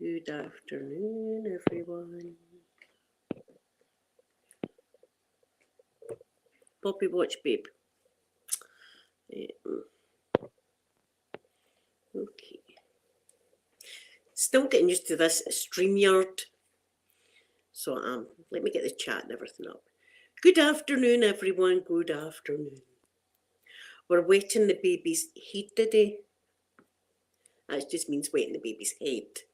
Good afternoon, everyone. Poppy watch, babe. Okay. Still getting used to this StreamYard. So let me get the chat and everything up. Good afternoon, everyone. Good afternoon. We're wetting the baby's head today. That just means wetting the baby's head.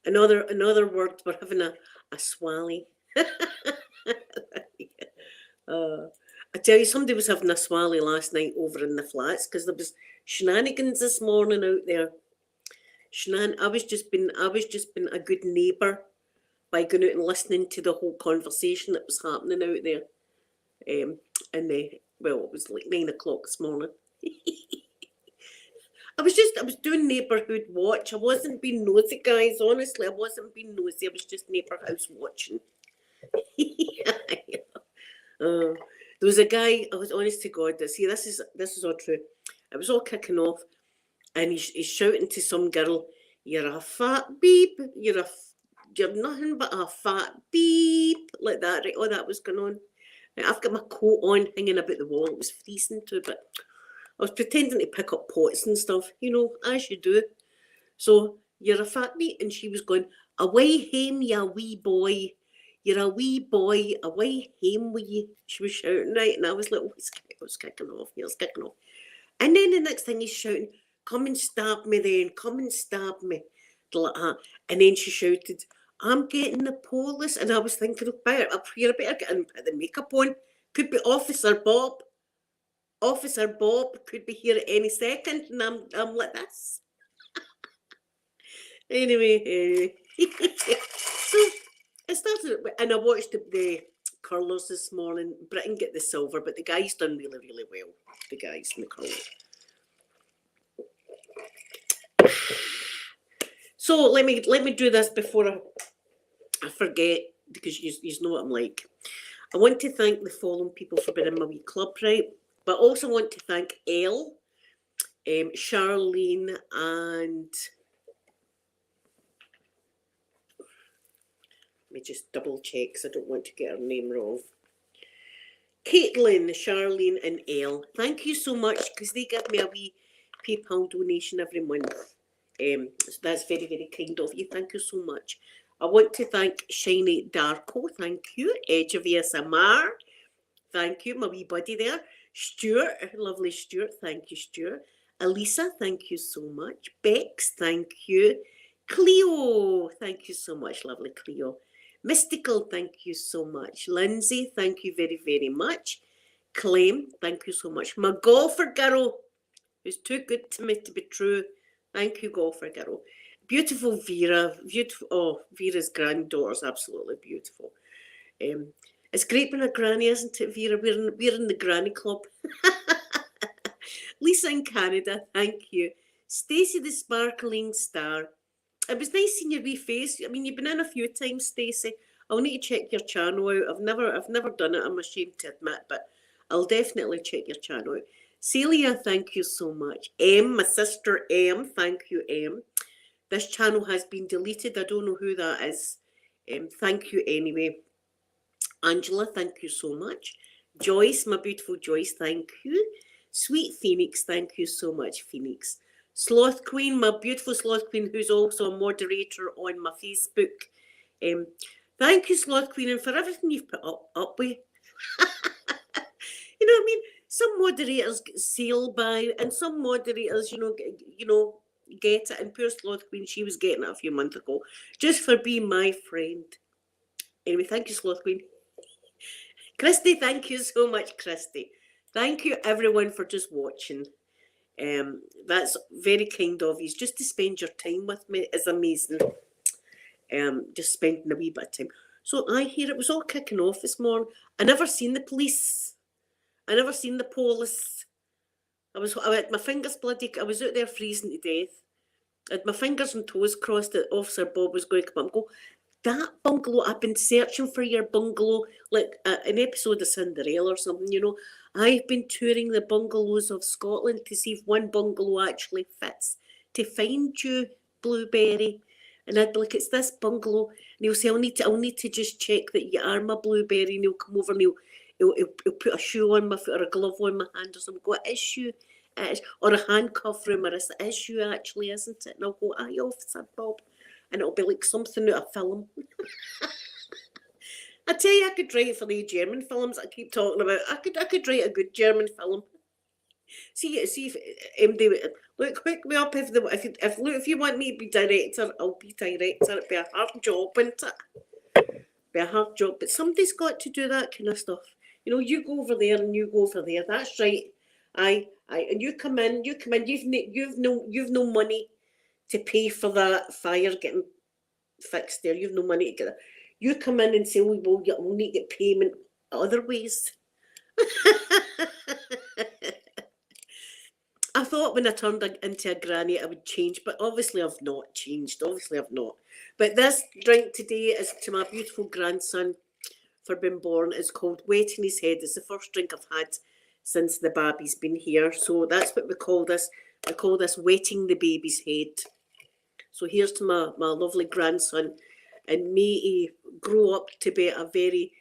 Another word, we're having a swally. I tell you, somebody was having a swally last night over in the flats because there was shenanigans this morning out there. I was just being a good neighbour by going out and listening to the whole conversation that was happening out there. It was like 9 o'clock this morning. I was doing neighbourhood watch. I wasn't being nosy, guys. Honestly, I wasn't being nosy. I was just neighbour house watching. There was a guy. I was honest to God. See, this is all true. It was all kicking off, and he's shouting to some girl, "You're a fat beep. You're nothing but a fat beep," like that. Right? All that was going on. Right, I've got my coat on, hanging about the wall. It was freezing too, but I was pretending to pick up pots and stuff, as you do. So, "You're a fat beep," and she was going, "Away hame, ya wee boy. You're a wee boy, away hame with you." She was shouting, right? And I was like, oh, it's kicking off. It's kicking off. And then the next thing he's shouting, "Come and stab me then. Come and stab me." Like that. And then she shouted, "I'm getting the police." And I was thinking, oh, I better get and put the makeup on. Could be Officer Bob. Officer Bob could be here at any second. And I'm like this. Anyway, so I started, and I watched the curlers this morning. Britain get the silver, but the guy's done really, really well. The guys in the curlers. So let me do this before I forget, because you know what I'm like. I want to thank the following people for being in my wee club, right? But I also want to thank Elle, Charlene, and let me just double check because I don't want to get her name wrong. Caitlin, Charlene, and Elle. Thank you so much, because they give me a wee PayPal donation every month. So that's very, very kind of you. Thank you so much. I want to thank Shiny Darko. Thank you. Edge of ASMR. Thank you. My wee buddy there. Stuart. Lovely Stuart. Thank you, Stuart. Elisa. Thank you so much. Bex. Thank you. Cleo. Thank you so much. Lovely Cleo. Mystical. Thank you so much. Lindsay. Thank you very, very much. Clem. Thank you so much. My golfer girl, who's too good to me to be true. Thank you, golfer girl. Beautiful Vera. Vera's granddaughter's absolutely beautiful. It's great being a granny, isn't it, Vera? We're in the granny club. Lisa in Canada, thank you. Stacey the Sparkling Star. It was nice seeing your wee face. I mean, you've been in a few times, Stacey. I'll need to check your channel out. I've never done it, I'm ashamed to admit, but I'll definitely check your channel out. Celia, thank you so much. My sister M, thank you, M. This channel has been deleted. I don't know who that is. Thank you anyway. Angela, thank you so much. Joyce, my beautiful Joyce, thank you. Sweet Phoenix, thank you so much, Phoenix. Sloth Queen, my beautiful Sloth Queen, who's also a moderator on my Facebook. Thank you, Sloth Queen, and for everything you've put up with. You know what I mean? Some moderators sail by, and some moderators, get it. And poor Sloth Queen, she was getting it a few months ago, just for being my friend. Anyway, thank you, Sloth Queen. Christy, thank you so much, Christy. Thank you, everyone, for just watching. That's very kind of you. Just to spend your time with me is amazing. Just spending a wee bit of time. So I hear it was all kicking off this morning. I never seen the police. I never seen the police. I had my fingers bloody. I was out there freezing to death. I had my fingers and toes crossed that Officer Bob was going to come up and go, "That bungalow, I've been searching for your bungalow," like an episode of Cinderella or something, I've been touring the bungalows of Scotland to see if one bungalow actually fits to find you, Blueberry. And I'd be like, it's this bungalow. And he'll say, I'll need to just check that you are my blueberry. And he'll come over and he'll put a shoe on my foot or a glove on my hand or something. Go, it is shoe. It is. Or a handcuff round my wrist. It is shoe actually, isn't it? And I'll go, aye, Officer Bob. And it'll be like something out of film. I tell you, I could write for the German films I keep talking about. I could write a good German film. See if MD look, hook me up if you want me to be director, I'll be director. It'd be a hard job, wouldn't it? Be a hard job, but somebody's got to do that kind of stuff. You know, you go over there and you go over there. That's right. Aye, and you come in. You've no money to pay for that fire getting fixed there. You've no money to get it. You come in and say, well, we'll need to get payment other ways. I thought when I turned into a granny I would change, but obviously I've not changed. Obviously I've not. But this drink today is to my beautiful grandson for being born. It's called Wetting His Head. It's the first drink I've had since the baby's been here. So that's what we call this. I call this wetting the baby's head. So here's to my lovely grandson, and may he grow up to be a very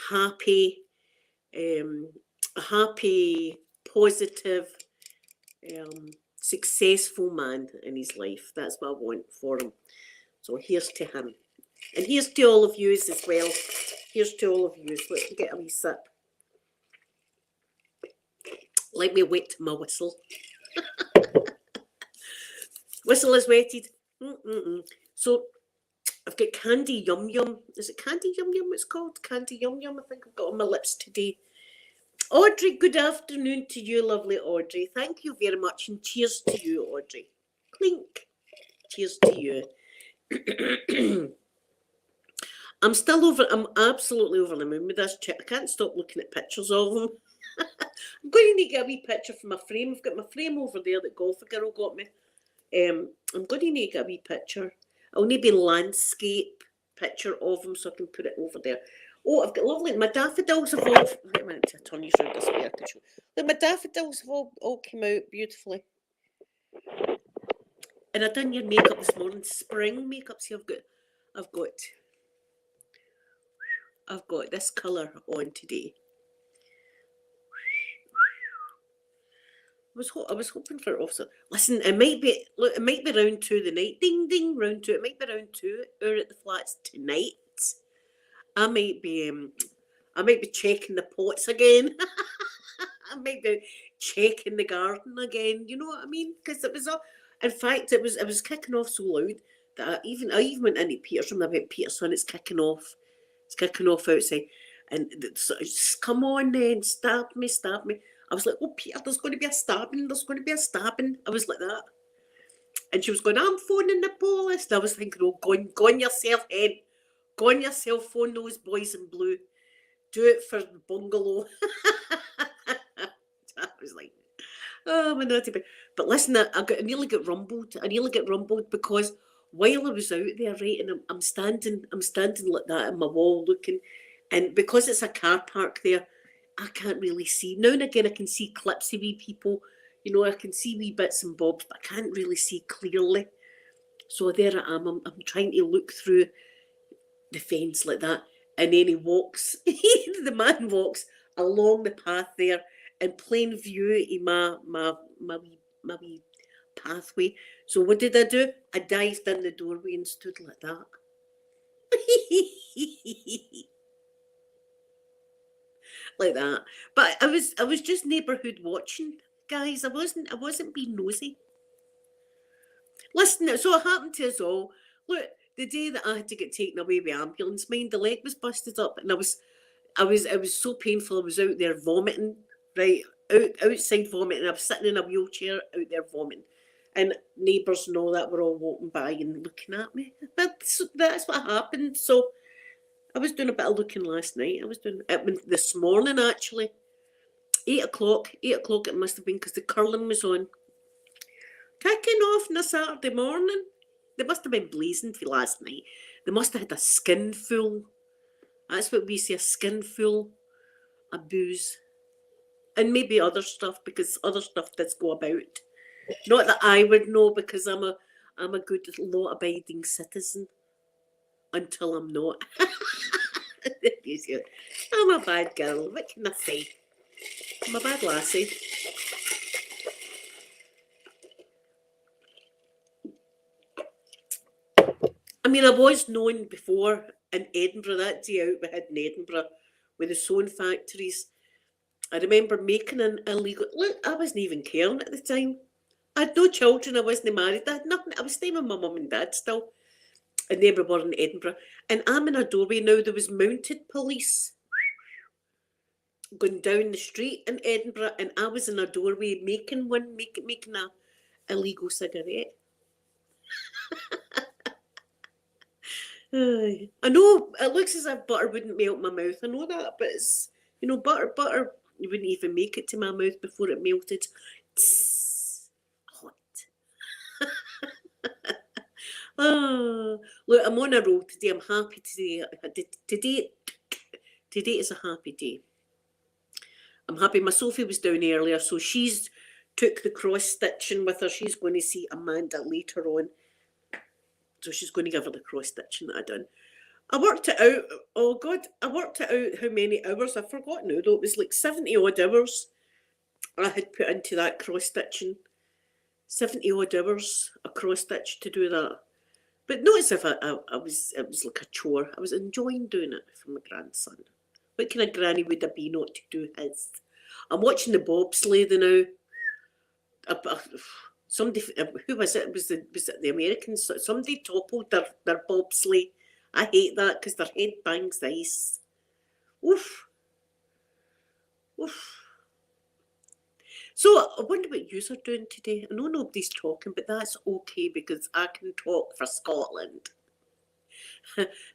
happy, positive, successful man in his life. That's what I want for him. So here's to him. And here's to all of you as well. Here's to all of you. So let's get a wee sip. Let me wet my whistle. Whistle is wetted. So I've got Candy Yum Yum. Is it Candy Yum Yum it's called? Candy Yum Yum I think I've got on my lips today. Audrey, good afternoon to you, lovely Audrey. Thank you very much, and cheers to you, Audrey. Clink. Cheers to you. I'm absolutely over the moon with this chick. I can't stop looking at pictures of them. I'm going to need to get a wee picture for my frame. I've got my frame over there that Golfer Girl got me. I'm going to need to get a wee picture. I'll need a landscape picture of them so I can put it over there. Oh, I've got lovely, my daffodils have all, wait a minute to turn you around this way I can show. Look, my daffodils have all come out beautifully. And I've done your makeup this morning, spring makeup. See, I've got this colour on today. I was hoping for it also. Listen, it might be round 2 the night. Ding ding, round 2. It might be round 2 hour at the flats tonight. I might be checking the pots again. I might be checking the garden again. You know what I mean? Because it was in fact it was kicking off so loud that I even went into Peter's room. I went, Peterson, it's kicking off. It's kicking off outside. And so just come on then, stab me. I was like, oh Peter, there's going to be a stabbing. I was like that. And she was going, I'm phoning the police. And I was thinking, oh, go on yourself, Hen. Go on yourself, phone those boys in blue. Do it for the bungalow. I was like, oh, my naughty boy. But listen, I nearly got rumbled. Because while I was out there writing, I'm standing like that on my wall looking. And because it's a car park there, I can't really see. Now and again, I can see clips of wee people. You know, I can see wee bits and bobs, but I can't really see clearly. So there I am. I'm trying to look through the fence like that. And then he walks, the man walks along the path there in plain view of my wee pathway. So what did I do? I dived in the doorway and stood like that. Like that. But I was just neighbourhood watching, guys. I wasn't being nosy. Listen, so it happened to us all. Look, the day that I had to get taken away by ambulance, the leg was busted up, and it was so painful. I was out there vomiting, right, outside vomiting. I was sitting in a wheelchair out there vomiting, and neighbours and all that were all walking by and looking at me. But that's what happened. So I was doing a bit of looking last night. I was doing it this morning actually. 8 o'clock it must have been, because the curling was on. Kicking off on a Saturday morning. They must have been blazing for last night. They must have had a skin full. That's what we say, a skin full of booze. And maybe other stuff, because other stuff does go about. Not that I would know, because I'm I'm a good law-abiding citizen until I'm not. I'm a bad girl. What can I say? I'm a bad lassie. I mean, I was known before in Edinburgh, that day out we had in Edinburgh with the sewing factories. I remember making an illegal. Look, I wasn't even caring at the time. I had no children. I wasn't married. I had nothing. I was staying with my mum and dad still, and they were in Edinburgh. And I'm in a doorway now. There was mounted police going down the street in Edinburgh, and I was in a doorway making a illegal cigarette. I know it looks as if butter wouldn't melt my mouth. I know that, but it's butter. You wouldn't even make it to my mouth before it melted. Tss, hot. Look, I'm on a roll today. I'm happy today. Today is a happy day. I'm happy. My Sophie was down earlier, so she's took the cross stitching with her. She's going to see Amanda later on. So she's going to give her the cross stitching that I done. I worked it out. Oh God, I worked it out how many hours. I forgot now though. It was like 70 odd hours I had put into that cross stitching. 70 odd hours a cross stitch to do that. But not as if it was like a chore. I was enjoying doing it for my grandson. What kind of granny would I be not to do his? I'm watching the bobsleigh now. Somebody, who was it? Was it the Americans? Somebody toppled their bobsleigh. I hate that because their head bangs the ice. Oof. Oof. So I wonder what you are doing today. I know nobody's talking, but that's okay because I can talk for Scotland.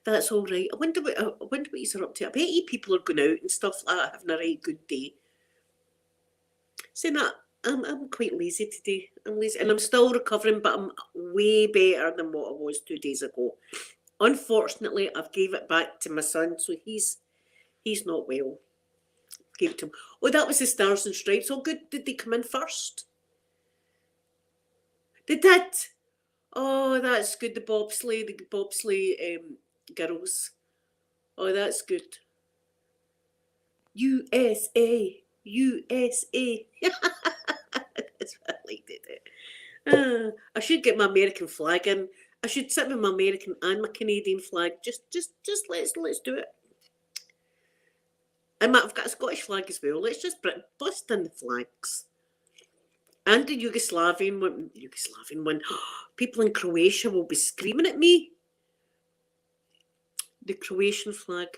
That's all right. I wonder what you are up to. I bet you people are going out and stuff like that, having a right good day. Saying that, I'm quite lazy today. I'm lazy, and I'm still recovering, but I'm way better than what I was 2 days ago. Unfortunately, I've gave it back to my son, so he's not well. Gave it to him. Oh, that was the Stars and Stripes. Oh, good. Did they come in first? They did. Oh, that's good. The bobsleigh girls. Oh, that's good. USA. That's what I like to do. I should get my American flag in. I should sit with my American and my Canadian flag. Just let's do it. I've got a Scottish flag as well. Let's just bust in the flags. And the Yugoslavian one. People in Croatia will be screaming at me. The Croatian flag.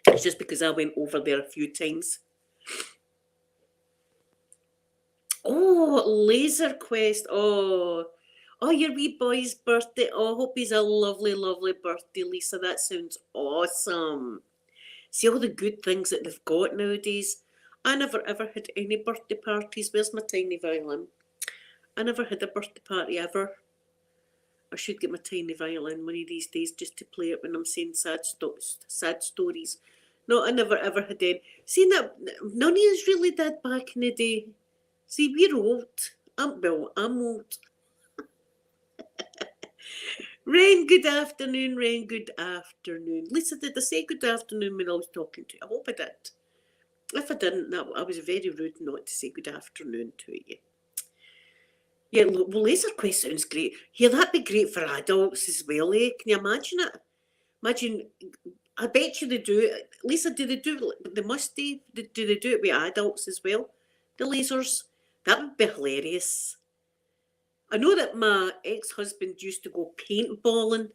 It's just because I went over there a few times. Oh, Laser Quest. Oh, your wee boy's birthday. Oh, I hope he's a lovely, lovely birthday, Lisa. That sounds awesome. See all the good things that they've got nowadays. I never ever had any birthday parties. Where's my tiny violin? I never had a birthday party ever. I should get my tiny violin one of these days just to play it when I'm saying sad stories. No, I never ever had any. See, that none of us really did back in the day. See, we're old. I'm old. Rain, good afternoon. Rain, good afternoon. Lisa, did I say good afternoon when I was talking to you? I hope I did. If I didn't, I was very rude not to say good afternoon to you. Yeah, well, Laser Quest sounds great. Yeah, that'd be great for adults as well, eh? Can you imagine it? Imagine, I bet you they do it. Lisa, do they do it? They must do. Do they do it with adults as well? The lasers? That would be hilarious. I know that my ex-husband used to go paintballing,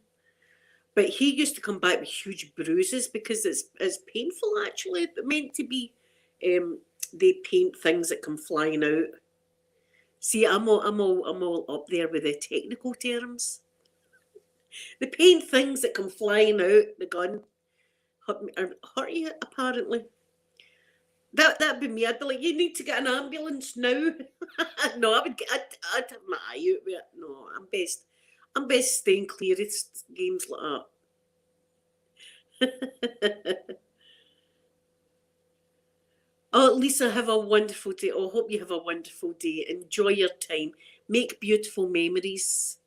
but he used to come back with huge bruises because it's painful actually. It's meant to be. They paint things that come flying out. See, I'm all up there with the technical terms. They paint things that come flying out the gun. Hurt you apparently. That'd be me. I'd be like, you need to get an ambulance now. No, I'd have my eye out with it. No, I'm best staying clear of games like that. Oh, Lisa, have a wonderful day. Oh, hope you have a wonderful day. Enjoy your time. Make beautiful memories.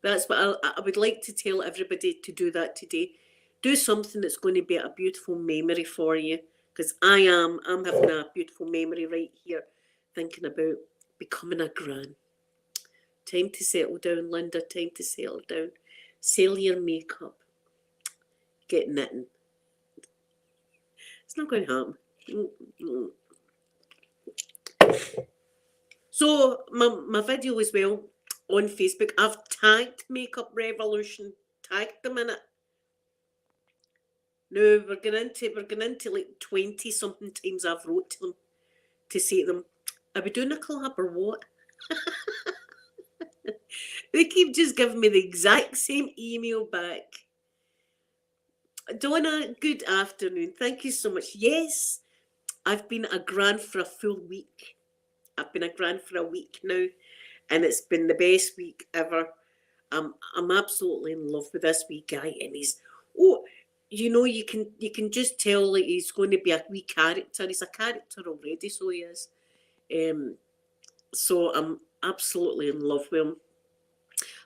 That's what I would like to tell everybody to do that today. Do something that's going to be a beautiful memory for you. Because I'm having a beautiful memory right here, thinking about becoming a gran. Time to settle down, Linda. Time to settle down. Sell your makeup. Get knitting. It's not going to happen. So my video as well on Facebook, I've tagged Makeup Revolution, tagged them in it. Now we're going into like 20 something times I've wrote to them to say to them, are we doing a collab or what? They keep just giving me the exact same email back. Donna, good afternoon. Thank you so much. Yes, I've been a gran for a full week. I've been a gran for a week now, and it's been the best week ever. I'm absolutely in love with this wee guy, and he's you can just tell that he's going to be a wee character. He's a character already, so he is. So I'm absolutely in love with him.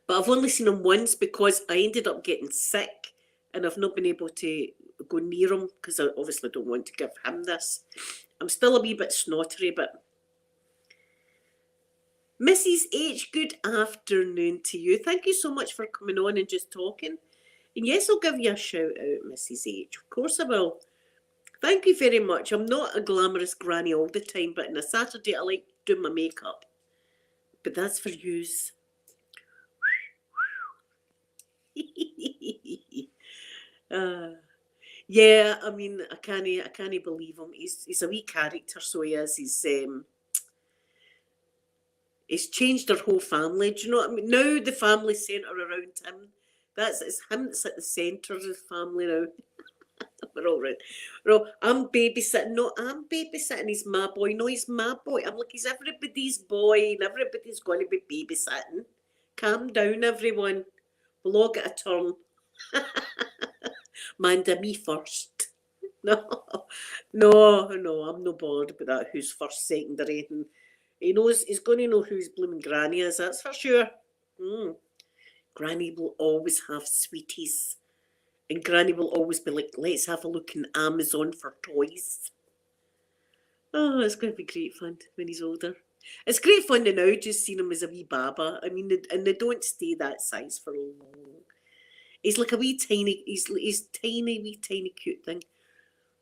But I've only seen him once because I ended up getting sick, and I've not been able to go near him because I obviously don't want to give him this. I'm still a wee bit snottery, but Mrs. H, good afternoon to you. Thank you so much for coming on and just talking. And yes, I'll give you a shout out, Mrs. H. Of course I will. Thank you very much. I'm not a glamorous granny all the time, but on a Saturday I like doing my makeup. But that's for yous. Yeah, I mean, I can't believe him. He's a wee character, so he is. He's changed our whole family. Do you know what I mean? Now the family centre around him. It's him that's at the centre of the family now. We're all right. No, I'm babysitting. No, I'm babysitting. He's my boy. No, he's my boy. I'm like, he's everybody's boy, and everybody's going to be babysitting. Calm down, everyone. We'll all get a turn. Manda, me first. No, no, I'm no bothered about that. Who's first, second, or anything. He's going to know whose blooming granny is, that's for sure. Granny will always have sweeties. And Granny will always be like, let's have a look in Amazon for toys. Oh, it's going to be great fun when he's older. It's great fun now, just seeing him as a wee baba. I mean, they don't stay that size for long. He's like a wee tiny, he's tiny, wee tiny cute thing.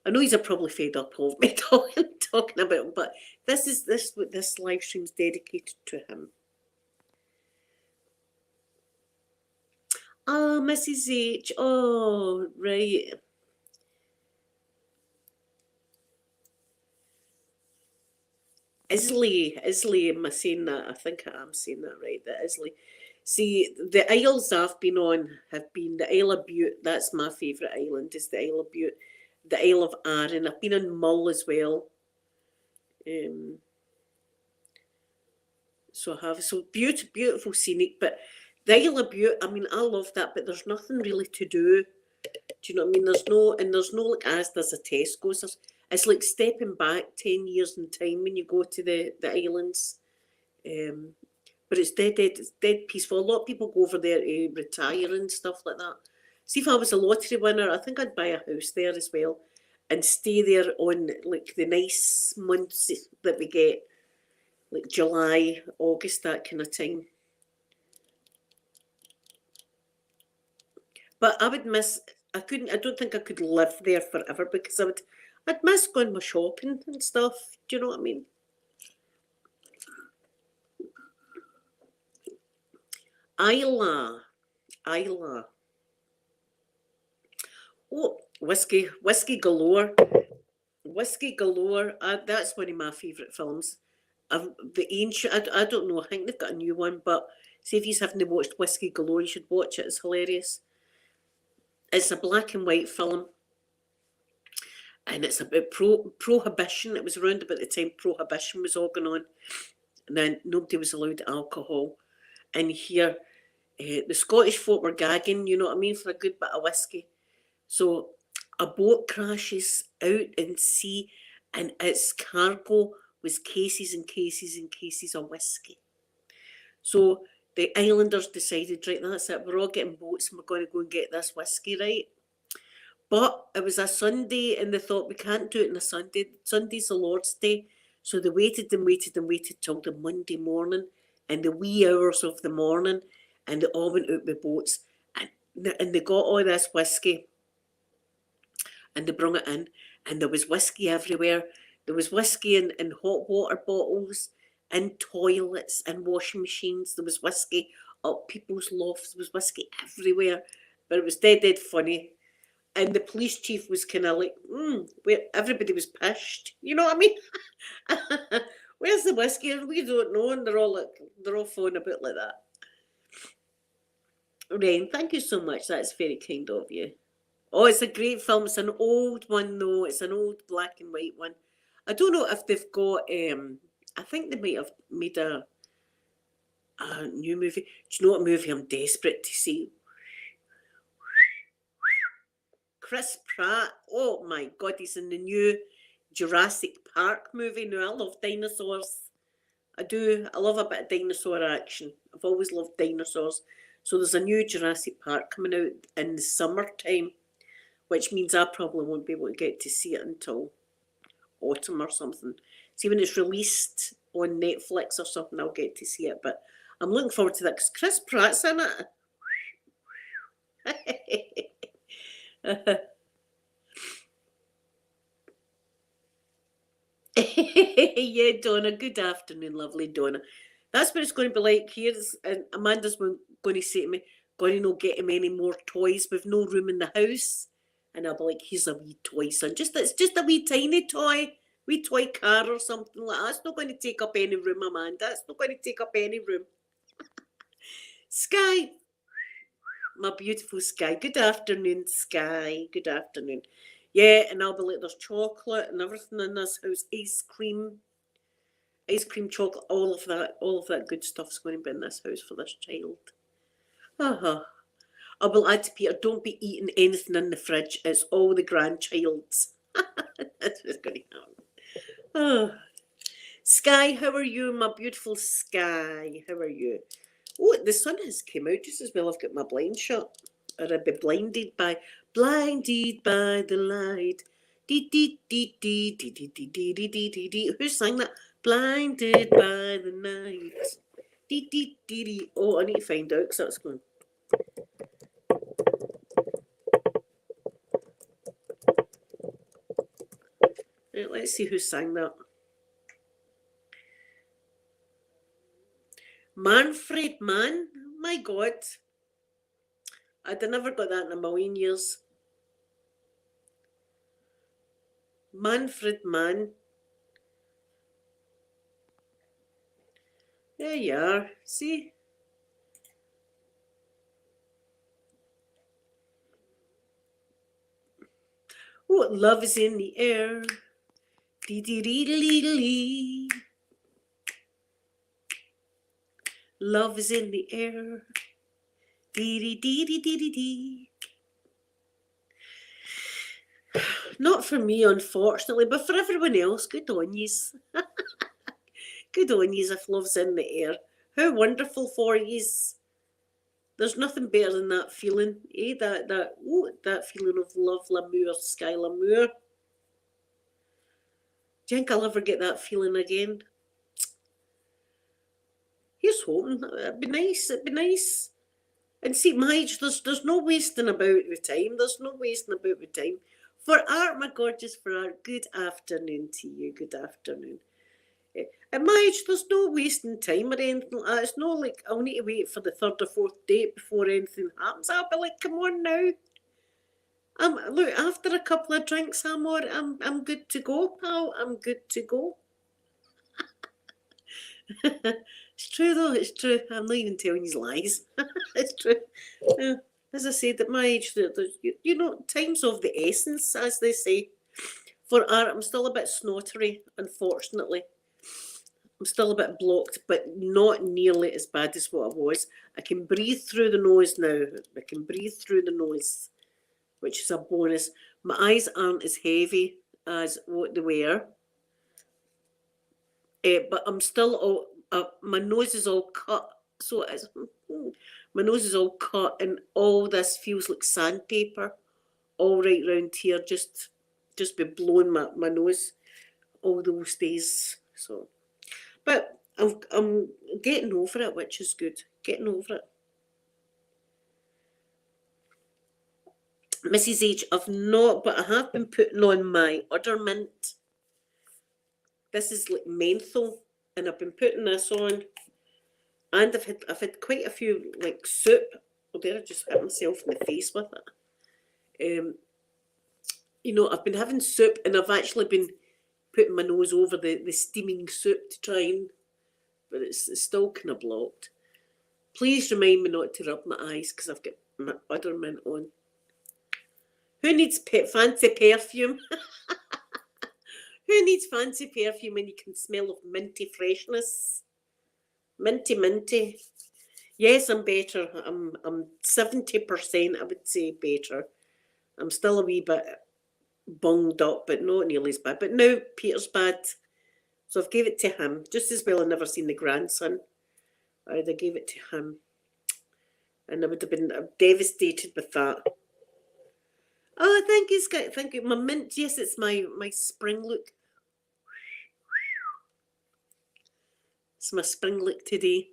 I know he's probably fed up of me talking about him, but this live stream's dedicated to him. Oh, Mrs. H. Oh, right. Islay, am I saying that? I think I am saying that right, the Islay. See, the isles I've been on have been the Isle of Bute. That's my favourite island, is the Isle of Bute. The Isle of Arran. I've been on Mull as well. So I have. So beautiful scenic, but the Isle of Bute, I mean, I love that, but there's nothing really to do. Do you know what I mean? There's no like as there's a Tesco's. It's like stepping back 10 years in time when you go to the islands. But it's dead peaceful. A lot of people go over there to retire and stuff like that. See, if I was a lottery winner, I think I'd buy a house there as well and stay there on like the nice months that we get, like July, August, that kind of time. But I would miss, I don't think I could live there forever because I'd miss going my shopping and stuff. Do you know what I mean? Isla. Oh, whiskey galore. Whiskey galore. That's one of my favourite films. The ancient. I don't know. I think they've got a new one, but see if you haven't watched Whiskey Galore, you should watch it. It's hilarious. It's a black and white film, and it's about prohibition. It was around about the time prohibition was all going on, and then nobody was allowed alcohol. And here, the Scottish folk were gagging, you know what I mean, for a good bit of whiskey. So a boat crashes out in sea, and its cargo was cases and cases and cases of whiskey. So the islanders decided, right, that's it, we're all getting boats and we're going to go and get this whiskey, right? But it was a Sunday and they thought, we can't do it on a Sunday. Sunday's the Lord's Day. So they waited and waited and waited till the Monday morning, in the wee hours of the morning, and they all went out with boats, and they got all this whiskey and they brought it in, and there was whiskey everywhere. There was whiskey in hot water bottles, in toilets, and washing machines. There was whiskey up people's lofts. There was whiskey everywhere. But it was dead funny. And the police chief was kind of like, where everybody was pissed. You know what I mean? Where's the whiskey? We don't know. And they're all phoning about like that. Ren, thank you so much. That's very kind of you. Oh, it's a great film. It's an old one though. It's an old black and white one. I don't know if they've got. I think they might have made a new movie. Do you know what movie I'm desperate to see? Chris Pratt. Oh my God, he's in the new Jurassic Park movie. Now, I love dinosaurs. I do. I love a bit of dinosaur action. I've always loved dinosaurs. So there's a new Jurassic Park coming out in the summertime, which means I probably won't be able to get to see it until autumn or something. See, when it's released on Netflix or something, I'll get to see it. But I'm looking forward to that because Chris Pratt's in it. Yeah, Donna. Good afternoon, lovely Donna. That's what it's going to be like here. And Amanda's going to say to me, going to not get him any more toys. We've no room in the house. And I'll be like, here's a wee toy, son. It's just a wee tiny toy. Wee toy car or something like that. It's not going to take up any room, Amanda. It's not going to take up any room. Sky. My beautiful Sky. Good afternoon, Sky. Good afternoon. Yeah, and I'll be like, there's chocolate and everything in this house. Ice cream, chocolate, all of that good stuff's going to be in this house for this child. I'll be like to Peter, don't be eating anything in the fridge. It's all the grandchild's. That's what's going to happen. Oh. Sky, how are you, my beautiful Sky? How are you? Oh, the sun has come out just as well. I've got my blind shut. Or I'd be blinded by the light. Dee dee dee dee dee dee dee dee dee dee dee dee. Who sang that? Blinded by the night. Dee dee dee dee. Oh, I need to find out because that's going. Right, let's see who sang that. Manfred Mann? My God. I'd never got that in a million years. Manfred Mann. There you are. See? Oh, love is in the air. Dee dee dee dee dee. Love is in the air. Dee dee dee dee dee dee dee. Not for me, unfortunately, but for everyone else, good on yous. Good on yous if love's in the air. How wonderful for yous. There's nothing better than that feeling, eh? That feeling of love, l'amour, Sky l'amour. Do you think I'll ever get that feeling again? Here's hoping. It'd be nice. And see, my age, there's no wasting about the time. There's no wasting about the time. For Art, my gorgeous, for Art, good afternoon to you. Good afternoon. At my age, there's no wasting time or anything like that. It's not like I'll need to wait for the third or fourth date before anything happens. I'll be like, come on now. Look, after a couple of drinks, I'm good to go, pal. I'm good to go. It's true though, it's true. I'm not even telling you lies. It's true. As I said, at my age, time's of the essence, as they say. For Art, I'm still a bit snottery, unfortunately. I'm still a bit blocked, but not nearly as bad as what I was. I can breathe through the nose now. I can breathe through the nose, which is a bonus. My eyes aren't as heavy as what they were. but I'm still all, my nose is all cut. So it's, my nose is all cut, and all this feels like sandpaper all right round here, just be blowing my nose all those days. So, but I'm getting over it, which is good. Getting over it. Mrs. H, I've not, but I have been putting on my udder mint. This is like menthol, and I've been putting this on, and I've had quite a few like soup. Oh, there I just hit myself in the face with it. You know, I've been having soup, and I've actually been putting my nose over the steaming soup to try and, but it's still kind of blocked. Please remind me not to rub my eyes because I've got my udder mint on. Who needs fancy perfume? Who needs fancy perfume when you can smell of minty freshness? Minty, minty. Yes, I'm better. I'm 70%, I would say, better. I'm still a wee bit bunged up, but not nearly as bad. But now Peter's bad, so I've gave it to him. Just as well I never seen the grandson. I would have gave it to him, and I would have been devastated with that. Oh, thank you, Sky. Thank you. My mint. Yes, it's my spring look. It's my spring look today.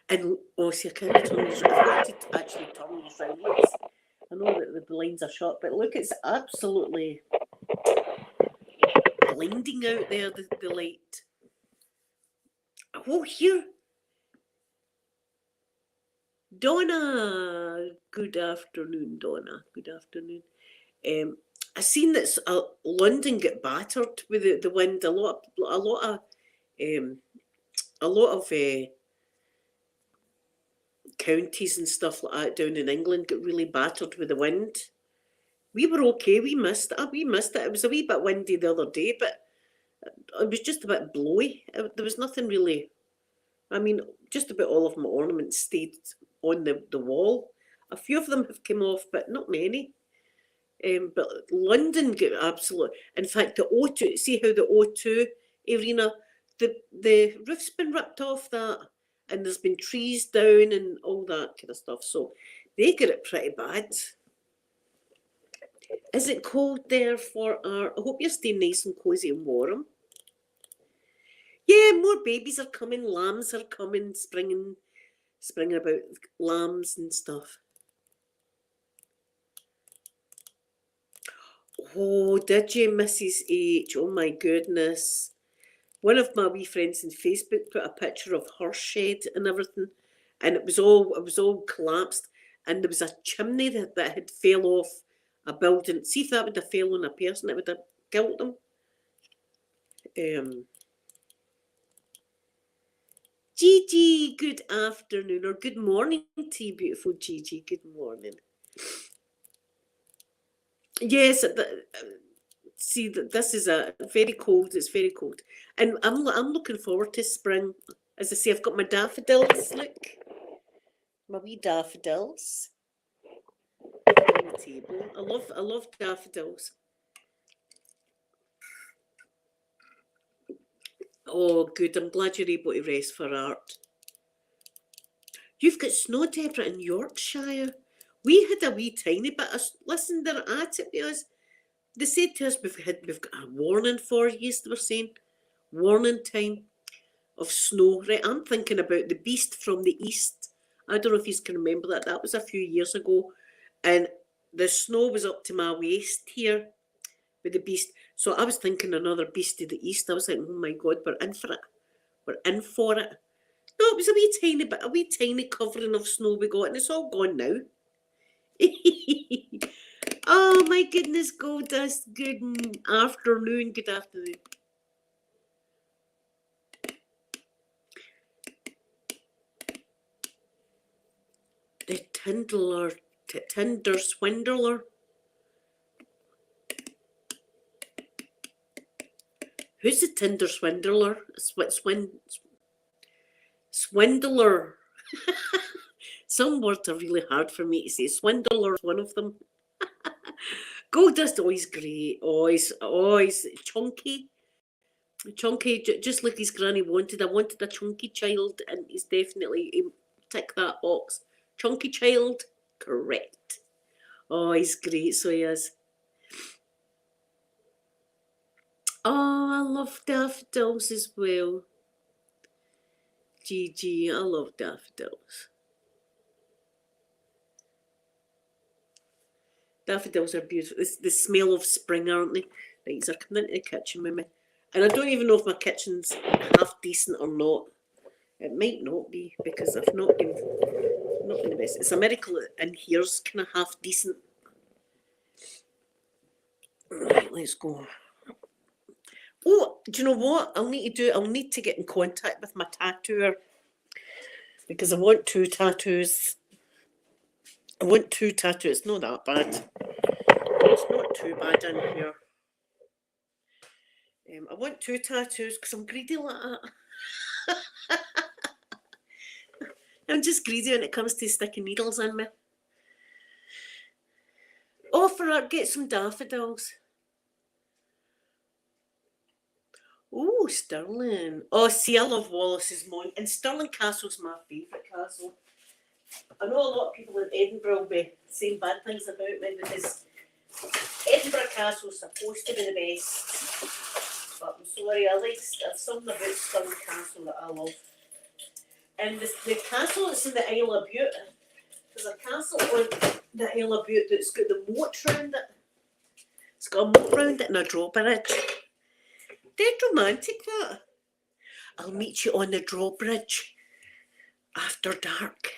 And oh, see, I can't turn these. I've got to actually turn these round. I know that the blinds are shut, but look, it's absolutely blinding out there, the light. Oh, here. Donna. Good afternoon, Donna. Good afternoon. I seen that London get battered with the wind. A lot of counties and stuff like that down in England got really battered with the wind. We were okay. We missed it. It was a wee bit windy the other day, but it was just a bit blowy. There was nothing really. I mean, just about all of my ornaments stayed on the wall. A few of them have come off, but not many. But London got absolute. In fact, the O2. See how the O2 arena, the roof's been ripped off that, and there's been trees down and all that kind of stuff. So they get it pretty bad. Is it cold there for our? I hope you're staying nice and cozy and warm. Yeah, more babies are coming. Lambs are coming, springing about, lambs and stuff. Oh, did you, Mrs. H? Oh my goodness. One of my wee friends on Facebook put a picture of her shed and everything, and it was all collapsed, and there was a chimney that had fell off a building. See if that would have fell on a person, it would have killed them. Gigi, good afternoon or good morning to you, beautiful Gigi. Good morning. Yes, see that this is a very cold. It's very cold, and I'm looking forward to spring. As I say, I've got my daffodils. Look, my wee daffodils on the table. I love daffodils. Oh, good. I'm glad you're able to rest for art. You've got snow, Deborah, in Yorkshire. We had a wee tiny bit of. Listen, they're at it because they said to us we've got a warning for you. They were saying warning time of snow. Right, I'm thinking about the Beast from the East. I don't know if you can remember that. That was a few years ago, and the snow was up to my waist here with the Beast. So I was thinking another Beast of the East. I was like, oh my God, we're in for it. We're in for it. No, it was a wee tiny covering of snow we got, and it's all gone now. Oh my goodness, Goldust. Good afternoon. Good afternoon. The Tinder swindler. Who's the Tinder swindler? Swindler. Some words are really hard for me to say. Swindler's one of them. Goldust, always great. Always chunky. Chunky, just like his granny wanted. I wanted a chunky child, and he's definitely he ticked that box. Chunky child, correct. Oh, he's great, so he is. Oh, I love daffodils as well. Gigi, I love daffodils. Daffodils are beautiful. It's the smell of spring, aren't they? Right, so coming into the kitchen with me. And I don't even know if my kitchen's half decent or not. It might not be because I've not been the best. It's a miracle that in here's kind of half decent. Right, let's go. Oh, do you know what? I'll need to get in contact with my tattooer because I want 2 tattoos. I want 2 tattoos. It's not that bad. It's not too bad in here. I want 2 tattoos because I'm greedy like that. I'm just greedy when it comes to sticking needles in me. Oh, get some daffodils. Oh, Stirling. Oh, see, I love Wallace's Mount. And Stirling Castle's my favourite castle. I know a lot of people in Edinburgh will be saying bad things about me because Edinburgh Castle's supposed to be the best. But I'm sorry, there's something about Stirling Castle that I love. And the castle that's in the Isle of Bute, there's a castle on the Isle of Bute that's got the moat round it. It's got a moat round it and a drawbridge. Dead romantic, that. I'll meet you on the drawbridge after dark.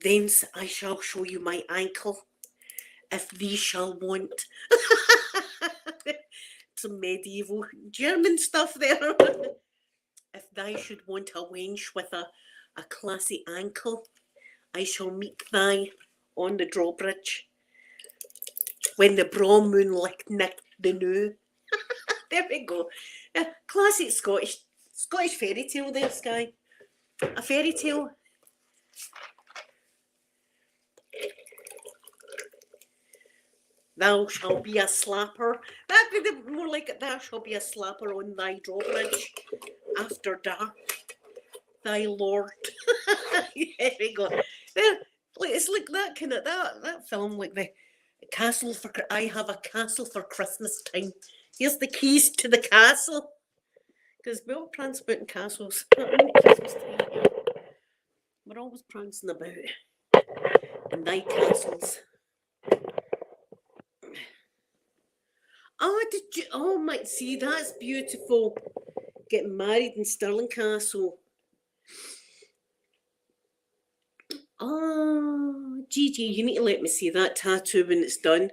Thence I shall show you my ankle, if thee shall want. Some medieval German stuff there. If thou should want a wench with a classy ankle, I shall meet thee on the drawbridge when the braw moonlight nicked the new. There we go. Classic Scottish fairy tale there, Skye. A fairy tale. Thou shalt be a slapper. That'd be more like it. Thou shalt be a slapper on thy drawbridge after dark. Thy lord. There we go. It's like that kind of that film, like the castle for. I have a castle for Christmas time. Here's the keys to the castle. Because we're all prancing about in castles. We're always prancing about in thy castles. Oh, did you? Oh, my! See, that's beautiful. Getting married in Stirling Castle. Oh, Gigi, you need to let me see that tattoo when it's done.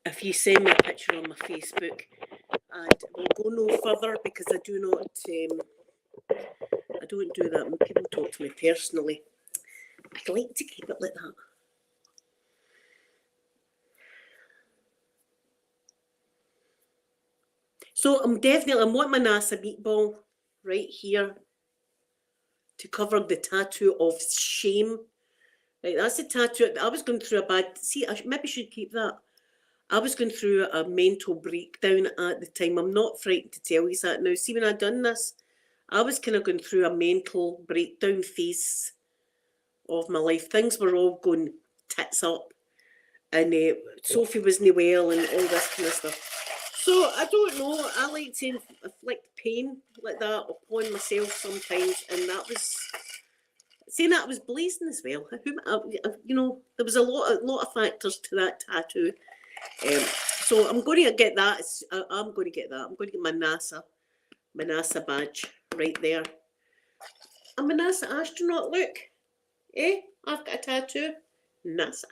If you send me a picture on my Facebook, and we'll go no further because I do not. I don't do that when people talk to me personally. I'd like to keep it like that. So I'm wanting my NASA meatball right here to cover the tattoo of shame. Right, that's the tattoo. I was going through a bad. See, I maybe should keep that. I was going through a mental breakdown at the time. I'm not frightened to tell you that now. See, when I done this, I was kind of going through a mental breakdown phase of my life. Things were all going tits up, and Sophie wasn't well, and all this kind of stuff. So I don't know. I like to inflict pain like that upon myself sometimes, and that was saying that I was blazing as well. You know, there was a lot of factors to that tattoo. So I'm going to get that. I'm going to get that. I'm going to get my NASA badge right there. I'm a NASA astronaut. Look, I've got a tattoo. NASA.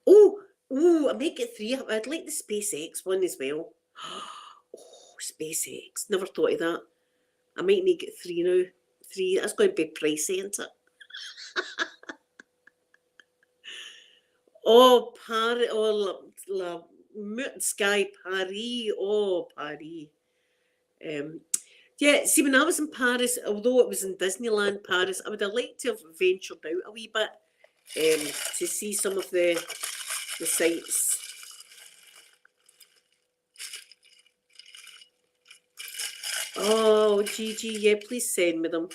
Oh, I might get 3. I'd like the SpaceX one as well. Oh, SpaceX. Never thought of that. I might need to get 3 now. 3. That's going to be pricey, isn't it? Oh, Paris. Oh, La Sky Paris. Oh, Paris. Yeah, see, when I was in Paris, although it was in Disneyland Paris, I would have liked to have ventured out a wee bit to see some of the sights. Oh, Gigi, yeah, please send me them.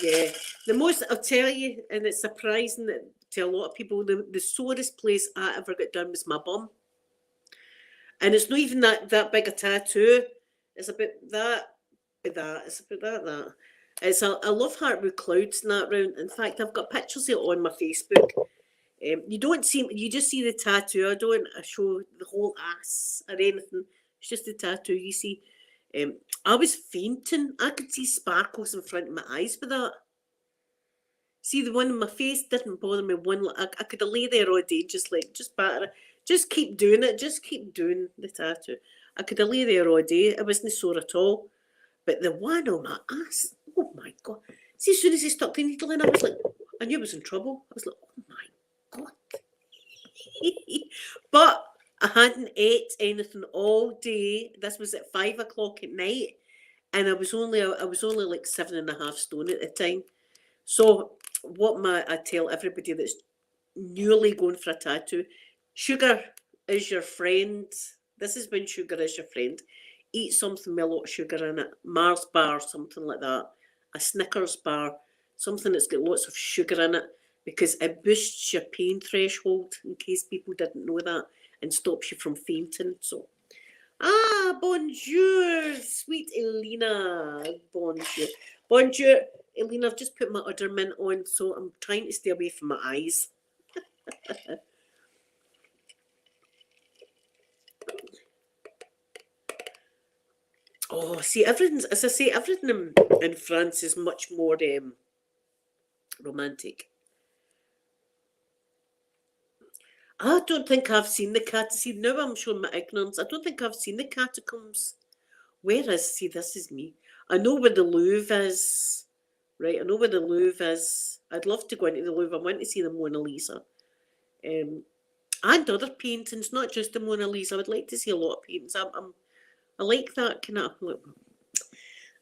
Yeah. The most, I'll tell you, and it's surprising that to a lot of people, the sorest place I ever got done was my bum. And it's not even that big a tattoo. It's about it's about that. It's a love heart with clouds and that round. In fact, I've got pictures of it on my Facebook. You don't see, you just see the tattoo. I don't show the whole ass or anything. It's just the tattoo. You see, I was fainting. I could see sparkles in front of my eyes with that. See, the one in my face didn't bother me one. I could have lay there all day, just batter, just keep doing it, just keep doing the tattoo. I could have lay there all day. It wasn't sore at all. But the one on my ass, oh my god! See, as soon as he stuck the needle in, I was like, I knew I was in trouble. I was like, oh my god! But I hadn't ate anything all day. This was at 5 o'clock at night, and I was only like 7.5 stone at the time. So I tell everybody that's newly going for a tattoo, sugar is your friend. This is when sugar is your friend. Eat something with a lot of sugar in it. Mars bar, something like that. A Snickers bar, something that's got lots of sugar in it, because it boosts your pain threshold, in case people didn't know that, and stops you from fainting. So, bonjour, sweet Elena. Bonjour. Bonjour. Elena, I've just put my udder mint on, so I'm trying to stay away from my eyes. Oh, see, everything's, as I say, everything in France is much more romantic. I don't think I've seen the see, now I'm showing my ignorance. I don't think I've seen the catacombs. Where is, see, this is me. I know where the Louvre is. Right, I know where the Louvre is. I'd love to go into the Louvre. I want to see the Mona Lisa. And other paintings, not just the Mona Lisa. I would like to see a lot of paintings. I like that kind of. Look,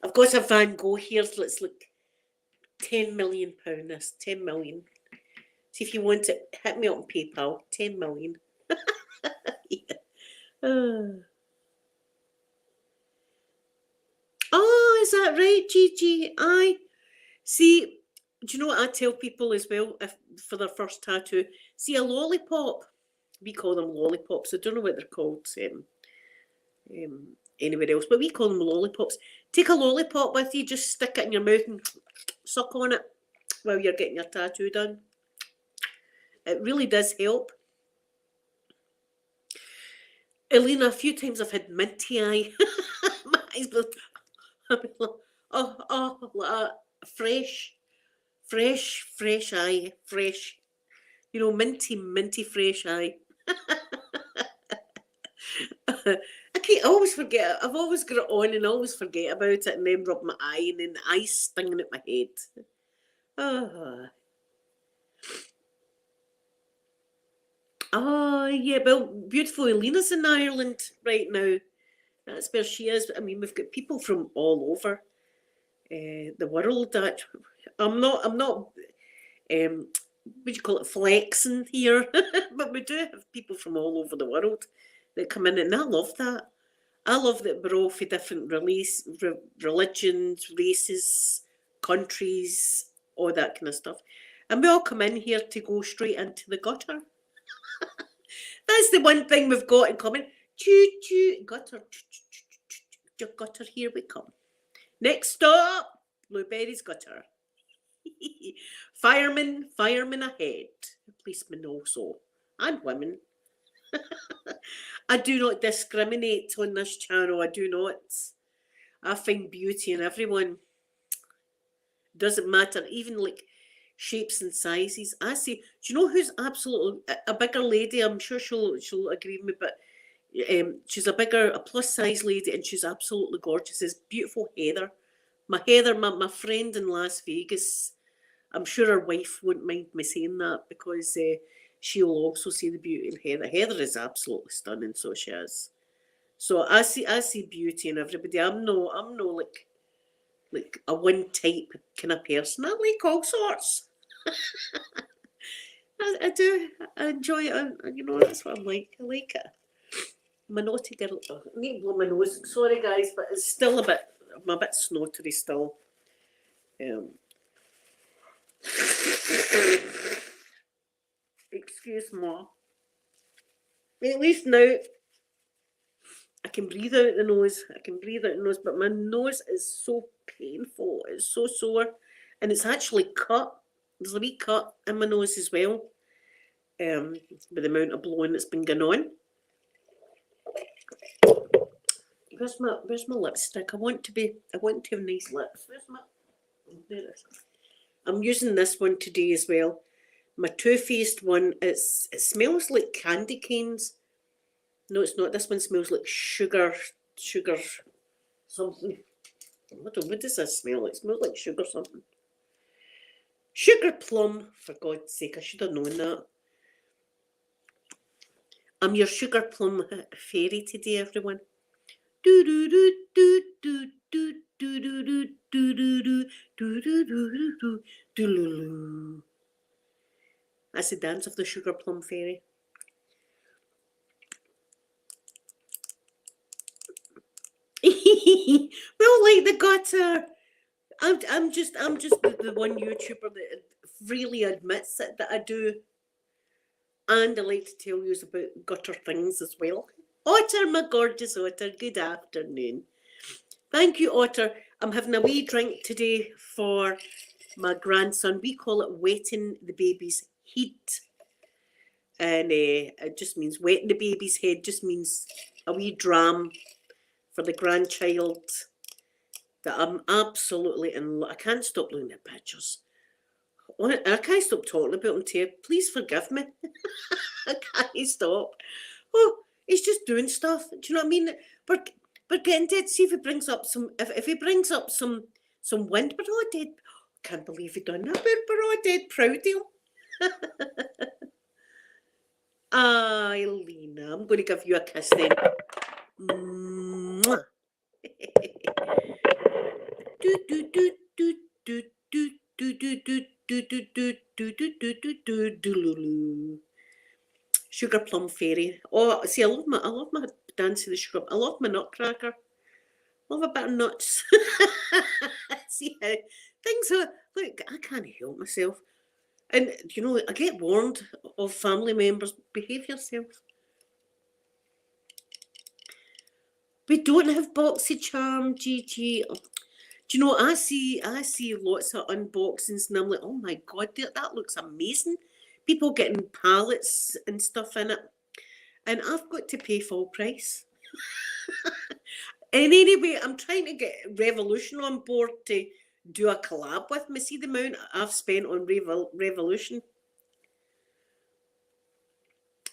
I've got a Van Gogh here. So let's look. £10 million. This 10 million. See if you want it. Hit me up on PayPal. 10 million. Yeah. Oh, is that right, Gigi? Aye. See, do you know what I tell people as well, if for their first tattoo? See, a lollipop. We call them lollipops. I don't know what they're called anywhere else, but we call them lollipops. Take a lollipop with you, just stick it in your mouth and suck on it while you're getting your tattoo done. It really does help. Elena, a few times I've had minty eye. My eyes will, fresh eye, fresh. You know, minty fresh eye. I always forget. I've always got it on and always forget about it, and then rub my eye, and then the eye's stinging at my head. Yeah, well, beautiful Elena's in Ireland right now. That's where she is. I mean, we've got people from all over the world. That I'm not. What do you call it, flexing here? But we do have people from all over the world that come in, and I love that. I love that we're all for different religions, races, countries, all that kind of stuff. And we all come in here to go straight into the gutter. That's the one thing we've got in common. Choo choo, gutter, gutter, here we come. Next stop, Blueberry's gutter. Firemen ahead. Policemen also. And women. I do not discriminate on this channel. I do not. I find beauty in everyone. Doesn't matter. Even like shapes and sizes. I see. Do you know who's absolutely a bigger lady? I'm sure she'll agree with me, but she's a plus size lady, and she's absolutely gorgeous. It's beautiful Heather. My friend in Las Vegas. I'm sure her wife wouldn't mind me saying that, because she'll also see the beauty in Heather. Heather is absolutely stunning, so she is. So I see beauty in everybody. I'm no like a one type kind of person. I like all sorts. I do. I enjoy it. You know, that's what I'm like. I like it. I'm a naughty girl. I need to blow my nose. Sorry, guys, but it's still a bit. I'm a bit snottery still. Excuse me. At least now I can breathe out the nose. I can breathe out the nose, but my nose is so painful. It's so sore. And it's actually cut. There's a wee cut in my nose as well. With the amount of blowing that's been going on. Where's my lipstick? I want to have nice lips. I'm using this one today as well. My Too Faced one. It smells like candy canes. No, it's not. This one smells like sugar something. What does this smell like? It smells like sugar something. Sugar plum, for God's sake, I should have known that. I'm your sugar plum fairy today, everyone. Do do do do do do do do do do do do do do do do. That's the dance of the sugar plum fairy. Well, like the gutter. I'm just the one YouTuber that freely admits it that I do. And I like to tell you about gutter things as well. Otter, my gorgeous Otter, good afternoon. Thank you, Otter. I'm having a wee drink today for my grandson. We call it wetting the baby's head. And it just means wetting the baby's head, just means a wee dram for the grandchild that I'm absolutely in love. I can't stop looking at pictures. I can't stop talking about him to you. Please forgive me. I can't stop. Oh, he's just doing stuff. Do you know what I mean? We're getting dead. See if he brings up some. If he brings up some wind, we're all dead. Can't believe he done that. We're all dead proud of him. Lena, I'm going to give you a kiss then. Mwah. Do do do do do do do do do. Sugar plum fairy. Oh, see, I love my dance to the sugar. I love my nutcracker. Love a bit of nuts. See how things are. Look, I can't help myself. And you know, I get warned of family members. Behave yourself. We don't have BoxyCharm, Gigi. Do you know, I see lots of unboxings and I'm like, oh my God, that looks amazing. People getting pallets and stuff in it. And I've got to pay full price. And anyway, I'm trying to get Revolution on board to do a collab with me. See the amount I've spent on Revolution.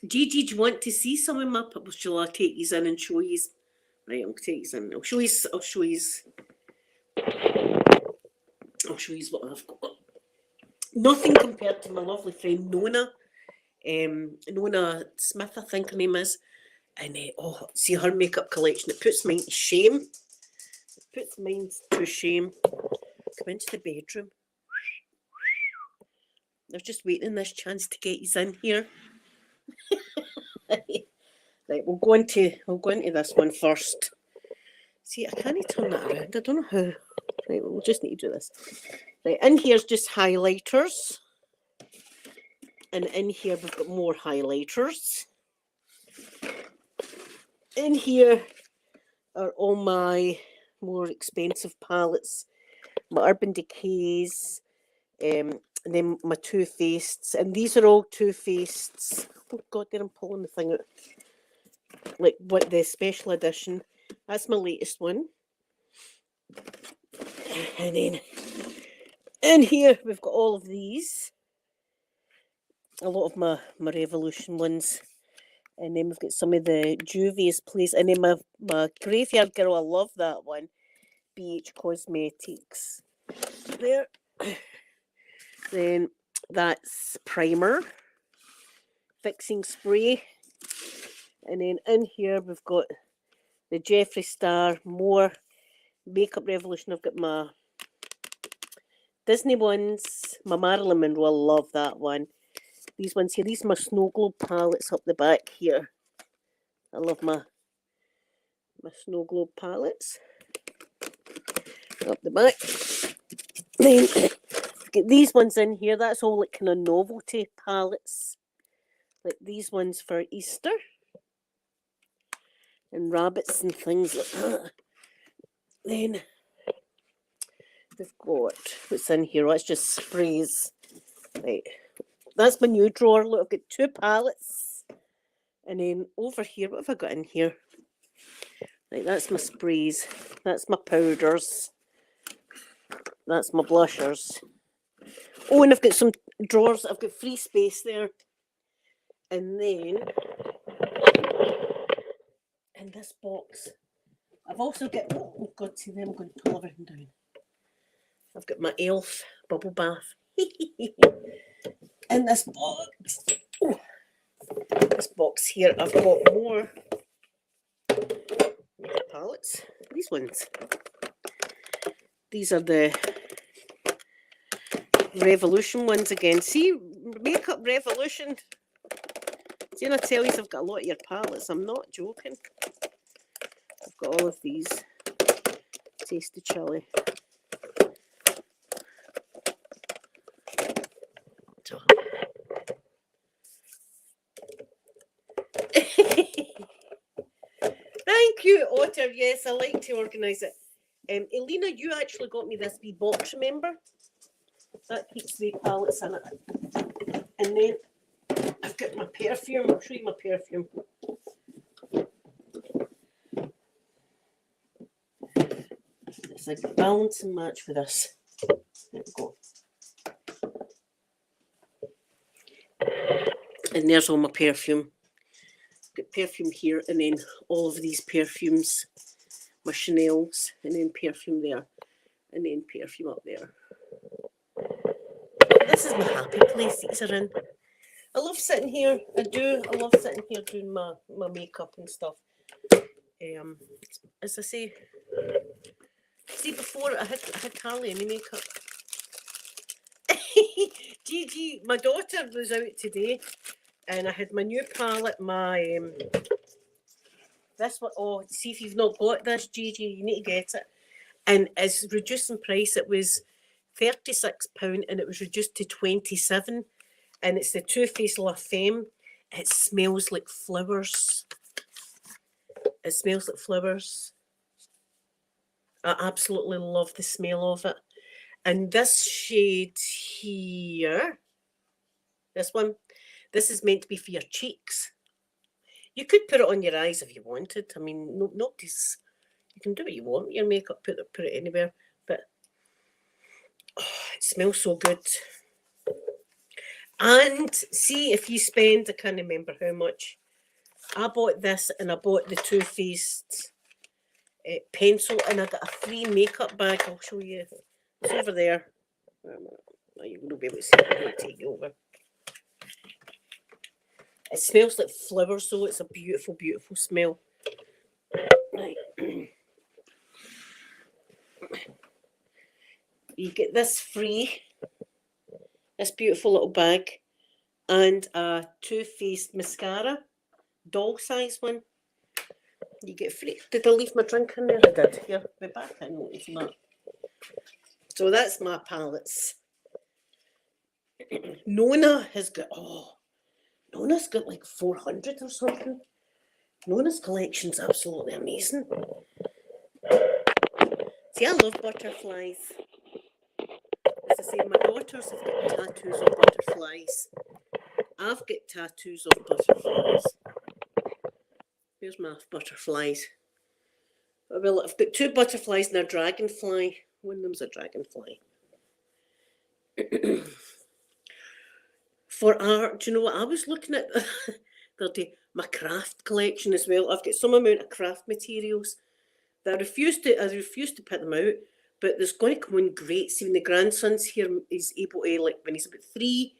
Gigi, do you want to see some of my puppets? Shall I take these in and show you? Right, I'll take these in. I'll show you what I've got. Nothing compared to my lovely friend Nona. Nona Smith, I think her name is. And see her makeup collection. It puts mine to shame. It puts mine to shame. Come into the bedroom. I was just waiting this chance to get you in here. Right, we'll go into this one first. See, I can't turn that around. I don't know how. Right, we'll just need to do this. Right, in here's just highlighters. And in here we've got more highlighters. In here are all my more expensive palettes. My Urban Decays. And then my Too Faced. And these are all Too Faced. Oh God, there I'm pulling the thing out. Like what the special edition. That's my latest one. And then in here we've got all of these. A lot of my Revolution ones. And then we've got some of the Juvia's Place. And then my Graveyard Girl, I love that one. BH Cosmetics. There. Then that's primer. Fixing spray. And then in here we've got the Jeffree Star, more Makeup Revolution. I've got my Disney ones, my Marilyn Monroe, I love that one. These ones here, these are my Snow Globe palettes up the back here. I love my Snow Globe palettes. Up the back. Then get these ones in here. That's all like kind of novelty palettes. Like these ones for Easter. And rabbits and things like that. Then we've got what's in here. Let's just sprays. Right. That's my new drawer. Look, I've got 2 palettes. And then over here, what have I got in here? Right, that's my sprays. That's my powders. That's my blushers. Oh, and I've got some drawers. I've got free space there. And then in this box, I've also got, oh God, see them, I'm going to pull everything down. I've got my e.l.f. bubble bath. In this box, oh, this box here, I've got more makeup palettes. These ones. These are the Revolution ones again. See, Makeup Revolution. See, and I tell you, I've got a lot of your palettes. I'm not joking. I've got all of these. Tasty chili. Thank you, Otter. Yes, I like to organise it. Elena, you actually got me this wee box, remember? That keeps the palettes in it. And then I've got my perfume. I'll show you my perfume. It's like a balance and match with this. There we go. And there's all my perfume. Got perfume here, and then all of these perfumes, my Chanel's, and then perfume there, and then perfume up there. This is my happy place. These are in. I love sitting here. I do. I love sitting here doing my makeup and stuff. As I say, before I had hardly any makeup. Gigi, my daughter was out today, and I had my new palette. My this one. Oh, see if you've not got this, Gigi, you need to get it. And it's reduced in price. It was £36, and it was reduced to 27. And it's the Too Faced La Femme. It smells like flowers. It smells like flowers. I absolutely love the smell of it. And this shade here, this one, this is meant to be for your cheeks. You could put it on your eyes if you wanted. I mean, nobody's, you can do what you want with your makeup, put it anywhere. But oh, it smells so good. And see, if you spend, I can't remember how much. I bought this, and I bought the Too Faced pencil, and I got a free makeup bag. I'll show you. It's over there. Now you won't be able to see it. I'm going to take you over. It smells like flowers, though. It's a beautiful, beautiful smell. Right. You get this free. This beautiful little bag, and a Too Faced mascara, doll size one. You get free. Did I leave my drink in there? I did. Here, be back. I know it's not. So that's my palettes. Nona has got, Nona's got like 400 or something. Nona's collection's absolutely amazing. See, I love butterflies. As I say, my daughters have got tattoos of butterflies. I've got tattoos of butterflies. Here's my butterflies. Well, I've got 2 butterflies and a dragonfly. One of them's a dragonfly. For art, do you know what? I was looking at the other day, my craft collection as well. I've got some amount of craft materials that I refuse to put them out. But there's going to come in great. See, when the grandson's here, he's able to, like, when he's about 3,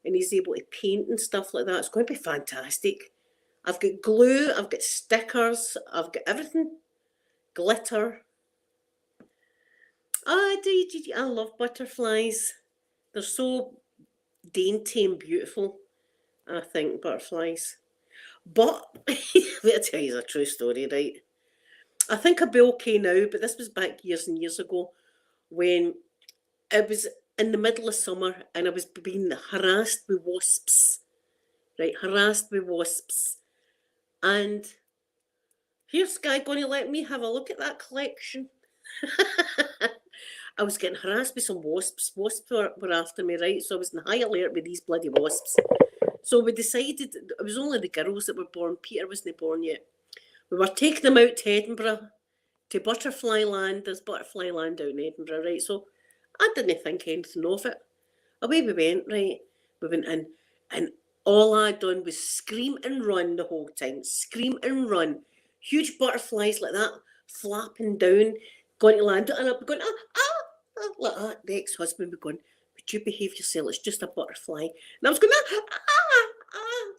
and he's able to paint and stuff like that. It's going to be fantastic. I've got glue, I've got stickers, I've got everything. Glitter. I love butterflies. They're so dainty and beautiful, I think, butterflies. But, let me tell you a true story, right? I think I'll be okay now, but this was back years and years ago. when it was in the middle of summer and I was being harassed with wasps, right? Harassed with wasps. And here's Guy going to let me have a look at that collection. I was getting harassed with some wasps. Wasps were after me, right? So I was in high alert with these bloody wasps. So we decided, it was only the girls that were born. Peter wasn't born yet. We were taking them out to Edinburgh, to Butterfly Land. There's Butterfly Land out in Edinburgh, right? So I didn't think anything of it. Away we went, right? We went in, and all I'd done was scream and run the whole time. Scream and run. Huge butterflies like that, flapping down, going to land. And I'd be going, like that. The ex-husband would be going, would you behave yourself? It's just a butterfly. And I was going,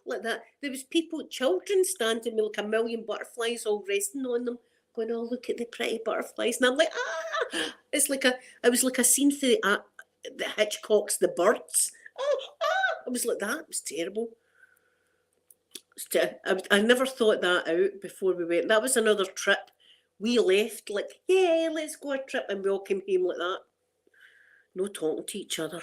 like that. There was people, children standing with like a million butterflies all resting on them, going, oh, look at the pretty butterflies. And I'm like, It was like a scene for the Hitchcock's The Birds. It was like that. It was terrible. I never thought that out before we went. That was another trip. We left like, yeah, let's go a trip, and we all came home like that. No talking to each other.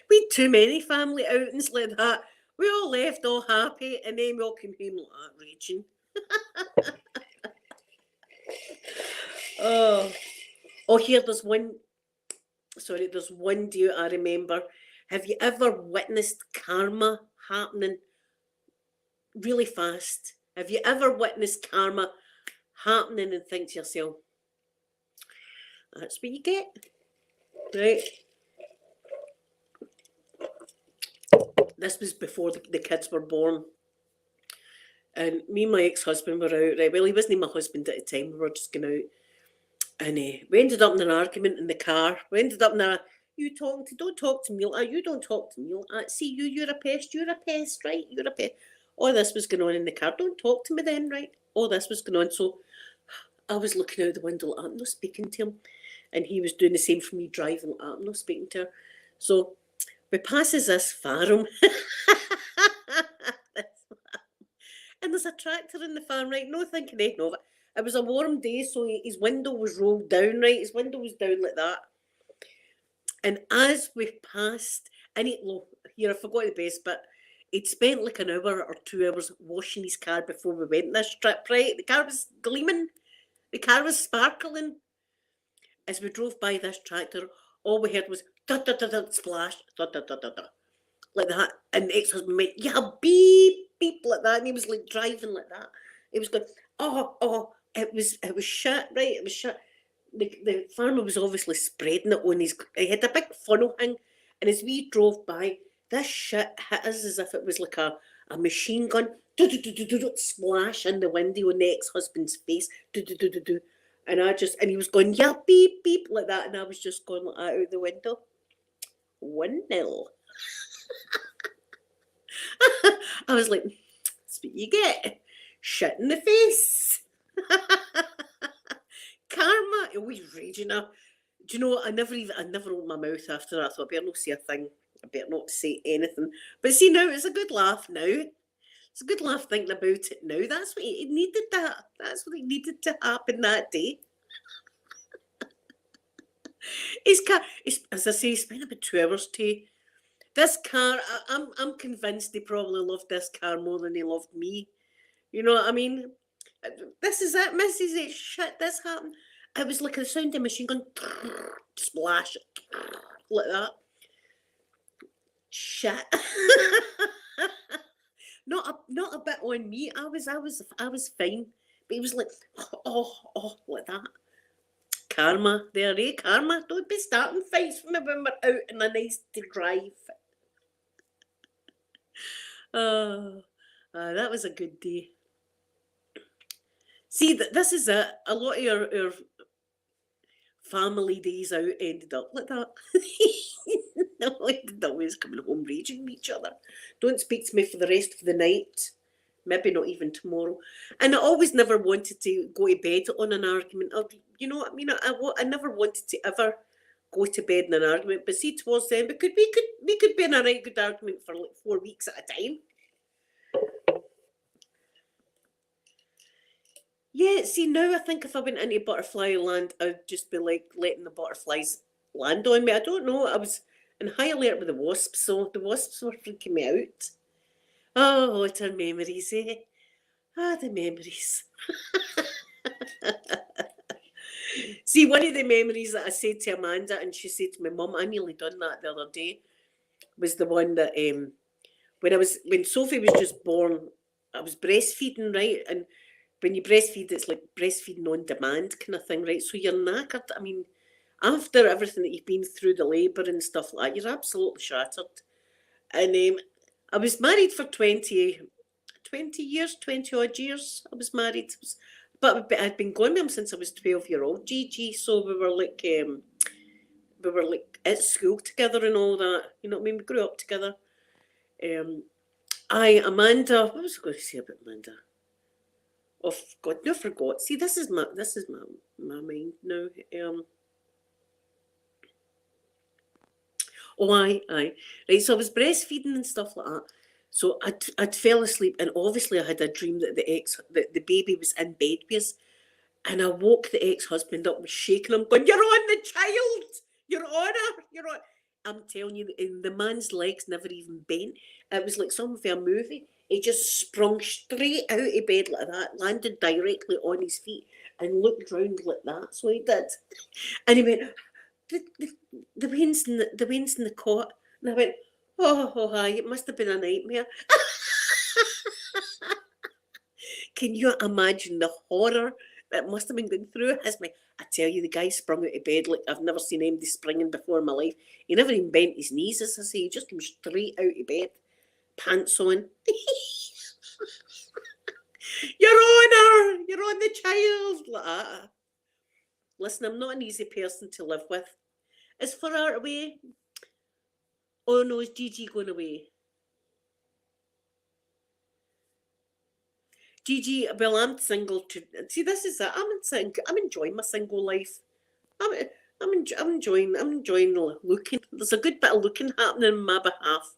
We had too many family outings like that. We all left all happy, and then we all came home like that, raging. Here, there's one deal I remember. Have you ever witnessed karma happening really fast? Have you ever witnessed karma happening and think to yourself, that's what you get, right? This was before the kids were born. And me and my ex-husband were out, right? Well, he wasn't my husband at the time. We were just going out. And we ended up in an argument in the car. We ended up in a, don't talk to me. You don't talk to me. See, you're a pest, right? You're a pest. All this was going on in the car. Don't talk to me then, right? All this was going on. So I was looking out the window, I'm not speaking to him. And he was doing the same for me, driving, I'm not speaking to her. So we passes this farm. And there's a tractor in the farm, right? No thinking anything of it. It was a warm day, so his window was rolled down, right? His window was down like that. And as we passed, here I forgot the best bit, he'd spent like an hour or 2 hours washing his car before we went this trip, right? The car was gleaming. The car was sparkling. As we drove by this tractor, all we heard was splash, like that. And the ex-husband went, yeah, beep, beep, like that. And he was like driving like that. He was going, it was shit, right? It was shit. The farmer was obviously spreading it on he had a big funnel hang. And as we drove by, this shit hit us as if it was like a machine gun. Splash in the window on the ex-husband's face. And he was going, yeah, beep, beep, like that. And I was just going like that out the window. 1-0. I was like, that's what you get. Shit in the face. Karma, always raging. Do you know what? I never opened my mouth after that. I thought I better not say a thing. I better not say anything. But see, now it's a good laugh now. It's a good laugh thinking about it now. That's what it needed. That's what it needed to happen that day. His car, as I say, he spent about 2 hours to. This car, I'm convinced he probably loved this car more than he loved me. You know what I mean? This is it, Mrs. H. Shit, this happened. It was like the sound of a machine gun, splash, like that. Shit. Not a bit on me. I was fine. But he was like, like that. Karma, there, karma. Don't be starting fights with me when we're out in a nice drive. That was a good day. See, this is it. A lot of your family days out ended up like that. No, ended always coming home raging with each other. Don't speak to me for the rest of the night. Maybe not even tomorrow. And I always never wanted to go to bed on an argument. You know what I mean? I never wanted to ever go to bed in an argument. But see, towards the end, we could be in a right good argument for like 4 weeks at a time. Yeah, see, now I think if I went into butterfly land, I'd just be like letting the butterflies land on me. I don't know. I was in high alert with the wasps, so the wasps were freaking me out. Oh, what are memories, eh? Ah, the memories. See, one of the memories that I said to Amanda, and she said to my mum, I nearly done that the other day, was the one that when Sophie was just born, I was breastfeeding, right? And when you breastfeed, it's like breastfeeding on demand kind of thing, right? So you're knackered. I mean, after everything that you've been through, the labour and stuff like that, you're absolutely shattered. And I was married for 20 years, 20 odd years. I was married. But I'd been going with him since I was 12-year-old, Gigi. So we were like at school together and all that. You know what I mean? We grew up together. Um, Amanda. What was I going to say about Amanda? Oh God, no, forgot. See, this is my mind now. Oh, aye. Right, so I was breastfeeding and stuff like that. So I'd fell asleep, and obviously I had a dream that the baby was in bed with us, and I woke the ex-husband up, was shaking him, going, "You're on the child! You're on her! You're on." I'm telling you, the man's legs never even bent. It was like some of a movie. He just sprung straight out of bed like that, landed directly on his feet, and looked round like that. So he did, and he went, the, the wind's in the cot. And I went, oh, hi, it must have been a nightmare. Can you imagine the horror that must have been going through his mind? I tell you, the guy sprung out of bed like I've never seen anybody springing before in my life. He never even bent his knees, as I say. He just came straight out of bed, pants on. You're on her! You're on the child! Like that. Listen, I'm not an easy person to live with. Is Farrar away? Oh no, is Gigi going away? Gigi, well, I'm single. See, this is it. I'm enjoying my single life. I'm, I'm enjoying looking. There's a good bit of looking happening on my behalf.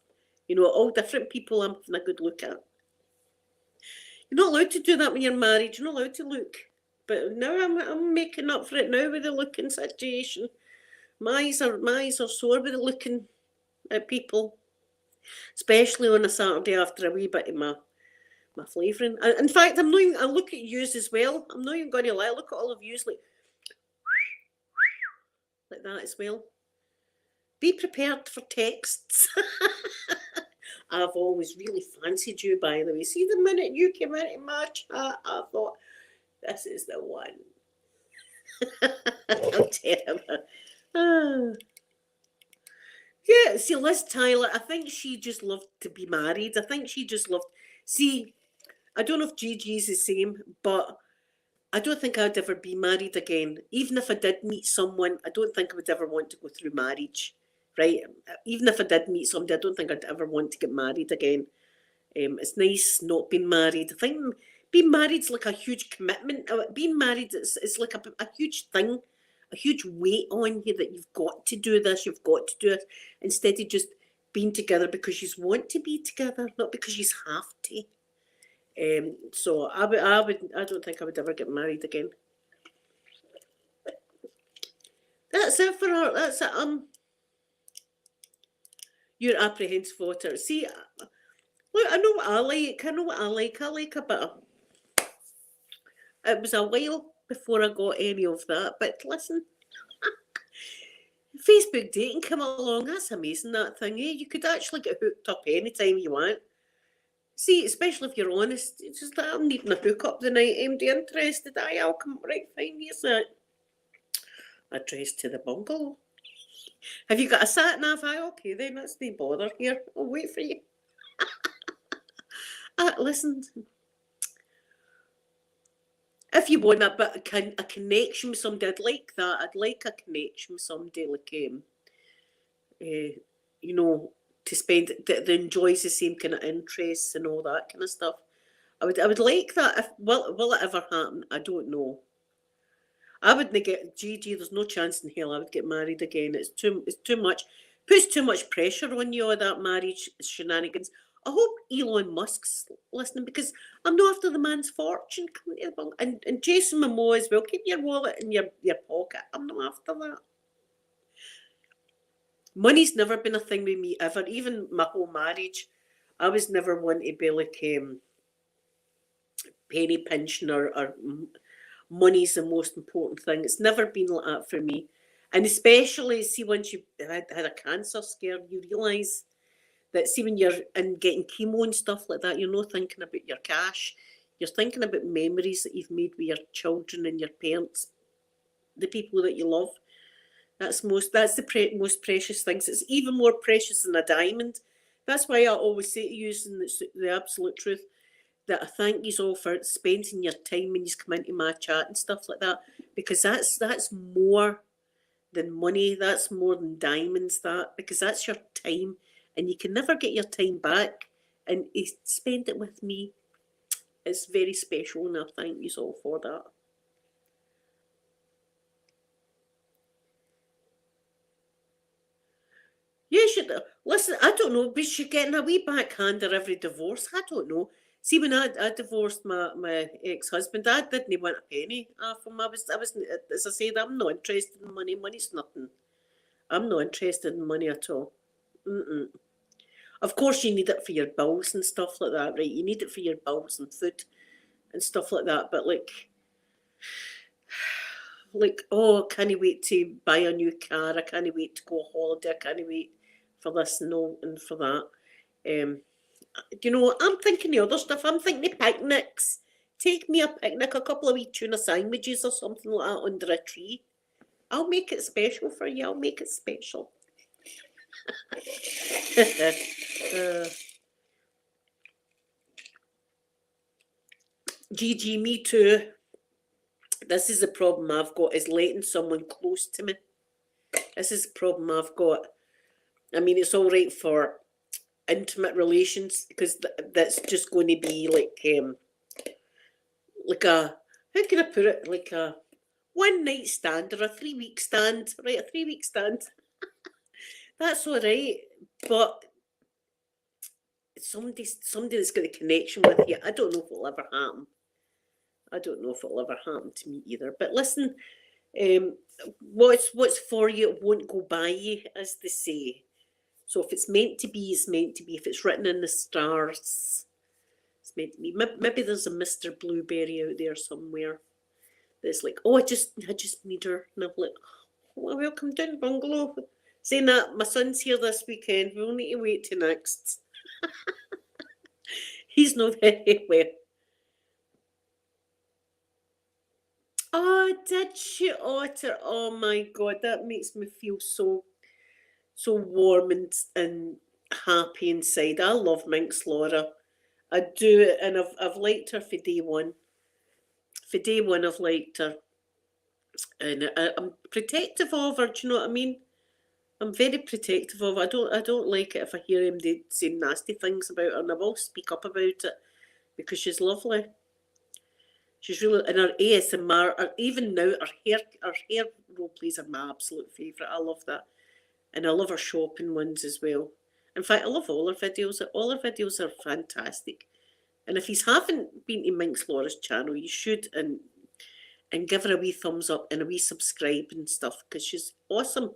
You know, all different people I'm having a good look at. You're not allowed to do that when you're married. You're not allowed to look. But now I'm making up for it now with the looking situation. My eyes are sore with the looking at people, especially on a Saturday after a wee bit of my flavouring. In fact, I look at yous as well. I'm not even going to lie. I look at all of yous like that as well. Be prepared for texts. I've always really fancied you, by the way. See, the minute you came into my chat, I thought, this is the one. I'm terrible. Ah. Yeah, see, Liz Tyler, I think she just loved to be married. I think she just loved. See, I don't know if Gigi's the same, but I don't think I'd ever be married again. Even if I did meet someone, I don't think I would ever want to go through marriage, right? Even if I did meet somebody, I don't think I'd ever want to get married again. It's nice not being married. I think being married's like a huge commitment. Being married is like a huge thing, a huge weight on you that you've got to do this, you've got to do it, instead of just being together because you want to be together, not because you have to. So I don't think I would ever get married again. That's it for her. That's it. You're apprehensive water. See, look, I know what I like. I know what I like. I like a bit of. It was a while before I got any of that, but listen, Facebook dating come along. That's amazing. That thing, eh? You could actually get hooked up anytime you want. See, especially if you're honest, it's just that I'm needing a hookup tonight. I'm interested. I'll come right fine. Here's a address to the bungalow. Have you got a sat nav? Aye, okay, then that's no bother. Here, I'll wait for you. Listen, if you want a connection with somebody, I'd like that. I'd like a connection with somebody like you know, to spend that enjoys the same kind of interests and all that kind of stuff. I would like that. If will it ever happen? I don't know. I wouldn't get Gigi. There's no chance in hell I would get married again. It's too much. Puts too much pressure on you all that marriage shenanigans. I hope Elon Musk's listening, because I'm not after the man's fortune. And Jason Momoa as well. Keep your wallet in your pocket. I'm not after that. Money's never been a thing with me ever. Even my whole marriage, I was never one to be like penny pinching or money's the most important thing. It's never been like that for me. And especially, see, once you've had a cancer scare, you realise that, see, when you're getting chemo and stuff like that, you're not thinking about your cash. You're thinking about memories that you've made with your children and your parents, the people that you love. That's the most precious things. It's even more precious than a diamond. That's why I always say to you, in the absolute truth, that I thank you all for spending your time when you come into my chat and stuff like that, because that's more than money. That's more than diamonds. Because that's your time, and you can never get your time back. And you spend it with me. It's very special, and I thank you all for that. Yeah, listen, I don't know, but she's getting a wee backhander every divorce. I don't know. See, when I divorced my ex-husband, I didn't want a penny from him. I was, as I said, I'm not interested in money. Money's nothing. I'm not interested in money at all. Mm-mm. Of course, you need it for your bills and stuff like that, right? You need it for your bills and food and stuff like that. But oh, I can't wait to buy a new car. I can't wait to go on holiday. I can't wait for this and all and for that. I'm thinking the other stuff. I'm thinking the picnics. Take me a picnic, a couple of wee tuna sandwiches or something like that under a tree. I'll make it special for you. I'll make it special. Gigi, me too. This is the problem I've got, is letting someone close to me. This is the problem I've got. I mean, it's all right for intimate relations, because that's just going to be like a, how can I put it, like a one night stand or a 3-week stand, right? A 3-week stand. That's all right, but somebody that's got a connection with you, I don't know if it'll ever happen. I don't know if it'll ever happen to me either. But listen, what's for you, it won't go by you, as they say. So if it's meant to be, it's meant to be. If it's written in the stars, it's meant to be. Maybe there's a Mr. Blueberry out there somewhere that's like, oh, I just need her. And I'm like, oh, welcome down the bungalow. Saying that, my son's here this weekend. We'll need to wait till next. He's not very well. Oh, did she, Otter? Oh my God, that makes me feel so warm and happy inside. I love Minx Laura. I do, and I've liked her for day one. For day one, I've liked her, and I'm protective of her. Do you know what I mean? I'm very protective of her. I don't like it if I hear him say nasty things about her, and I will speak up about it, because she's lovely. She's really, and her ASMR, even now, her hair role plays are my absolute favourite. I love that. And I love her shopping ones as well. In fact, I love all her videos. All her videos are fantastic. And if you haven't been to Minx Laura's channel, you should, and give her a wee thumbs up and a wee subscribe and stuff, because she's awesome.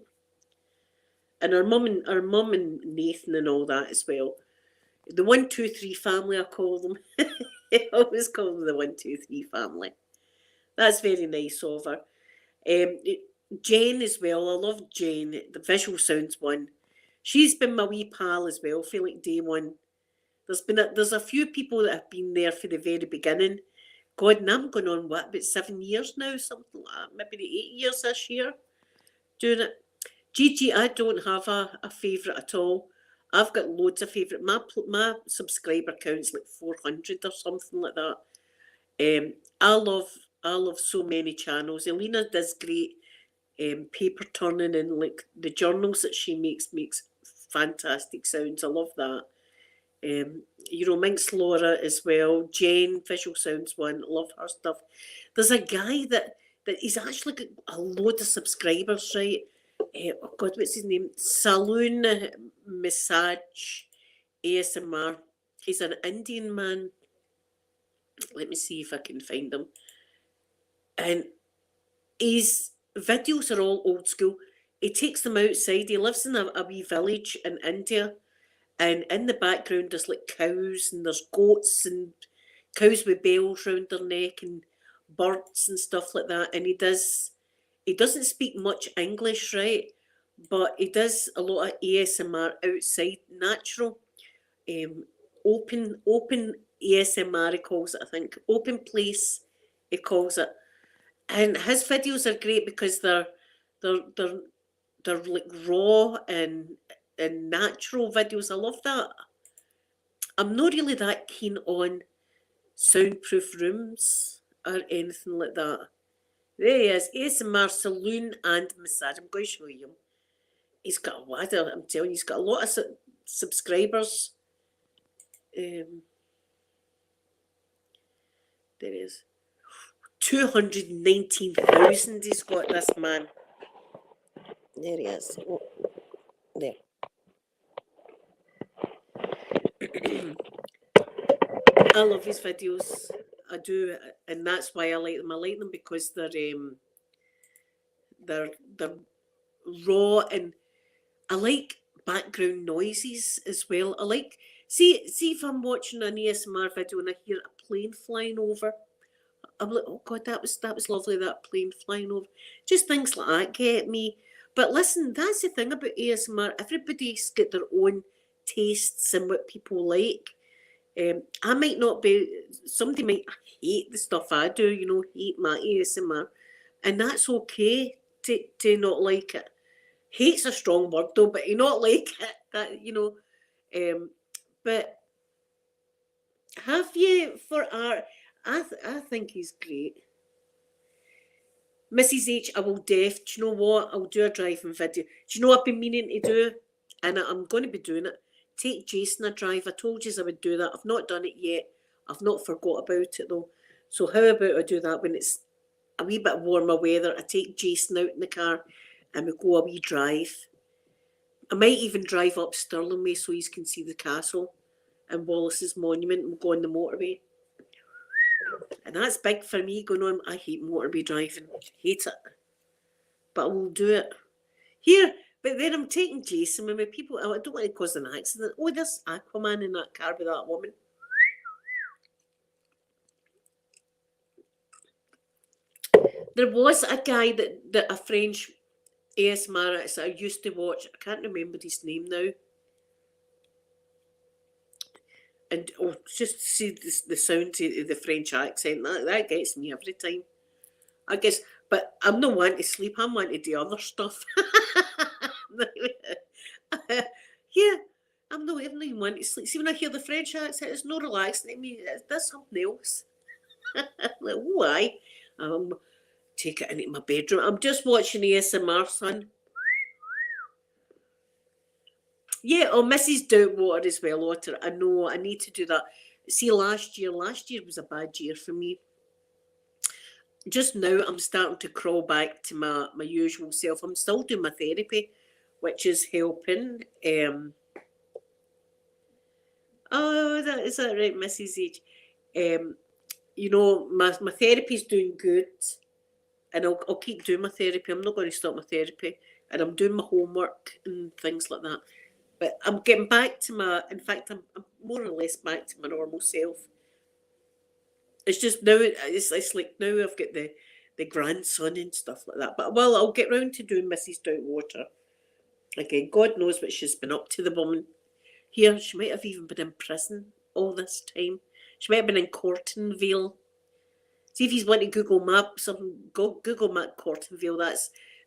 And her mum and Nathan and all that as well. The 123 family, I call them. I always call them the 123 family. That's very nice of her. Jen as well. I love Jen, the Visual Sounds one. She's been my wee pal as well for like day one. There's a few people that have been there for the very beginning. God, and I'm going on about 7 years now, something like that. Maybe 8 years this year doing it. Gigi, I don't have a favourite at all. I've got loads of favourite. My subscriber count's like 400 or something like that. I love so many channels. Elena does great paper turning, and like the journals that she makes fantastic sounds. I love that. Minx Laura as well. Jen, Visual Sounds one. Love her stuff. There's a guy that he's actually got a load of subscribers, right? Oh God, what's his name? Saloon Massage ASMR. He's an Indian man. Let me see if I can find him. And his videos are all old school. He takes them outside. He lives in a wee village in India. And in the background, there's like cows and there's goats and cows with bells round their neck and birds and stuff like that. And he doesn't speak much English, right? But he does a lot of ASMR outside, natural, um, open ASMR. He calls it, I think, open place. He calls it, and his videos are great because they're they're they're like raw and natural videos. I love that. I'm not really that keen on soundproof rooms or anything like that. There he is, ASMR saloon and massage. I'm going to show you him. He's got a lot of, I'm telling you, he's got a lot of subscribers. There he is. 219,000 he's got, this man. There he is. Oh, there. I love his videos. I do, and that's why I like them. I like them because they're raw, and I like background noises as well. I like see if I'm watching an ASMR video and I hear a plane flying over. I'm like, oh God, that was lovely, that plane flying over. Just things like that get me. But listen, that's the thing about ASMR. Everybody's got their own tastes and what people like. I might not be, somebody might hate the stuff I do, hate my ASMR. And that's okay to not like it. Hate's a strong word though, but you not like it, but have you, for art, I think he's great. Mrs. H, I will do you know what? I'll do a driving video. Do you know what I've been meaning to do? And I'm going to be doing it. Take Jason a drive. I told you I would do that. I've not done it yet. I've not forgot about it though. So how about I do that when it's a wee bit warmer weather? I take Jason out in the car and we go a wee drive. I might even drive up Stirling Way so you can see the castle and Wallace's monument and we'll go on the motorway. And that's big for me going on. I hate motorway driving. Hate it. But I will do it. Here, but then I'm taking Jason with my people. I don't want to cause an accident. Oh, there's Aquaman in that car with that woman. There was a guy that a French ASMR artist I used to watch. I can't remember his name now. And just see the sound of the French accent. That gets me every time. I guess, but I'm not wanting to sleep. I'm wanting to do other stuff. Yeah, I'm not even wanting to sleep. See, when I hear the French accent, it's not relaxing to me. That's something else. Like, why? Take it into my bedroom. I'm just watching ASMR, son. Yeah, Mrs. Doubtwater as well, Otter. I know, I need to do that. See, last year was a bad year for me. Just now, I'm starting to crawl back to my usual self. I'm still doing my therapy, which is helping. Is that right, Mrs. H? My therapy's doing good, and I'll keep doing my therapy. I'm not going to stop my therapy, and I'm doing my homework and things like that. But I'm getting back to in fact, I'm more or less back to my normal self. It's just now, it's like now I've got the grandson and stuff like that. But well, I'll get round to doing Mrs. Doubtwater again. God knows what she's been up to, the woman. Here, she might have even been in prison all this time. She might have been in Cortonville. See if you want to Google Map something. Go Google Map Cortonville.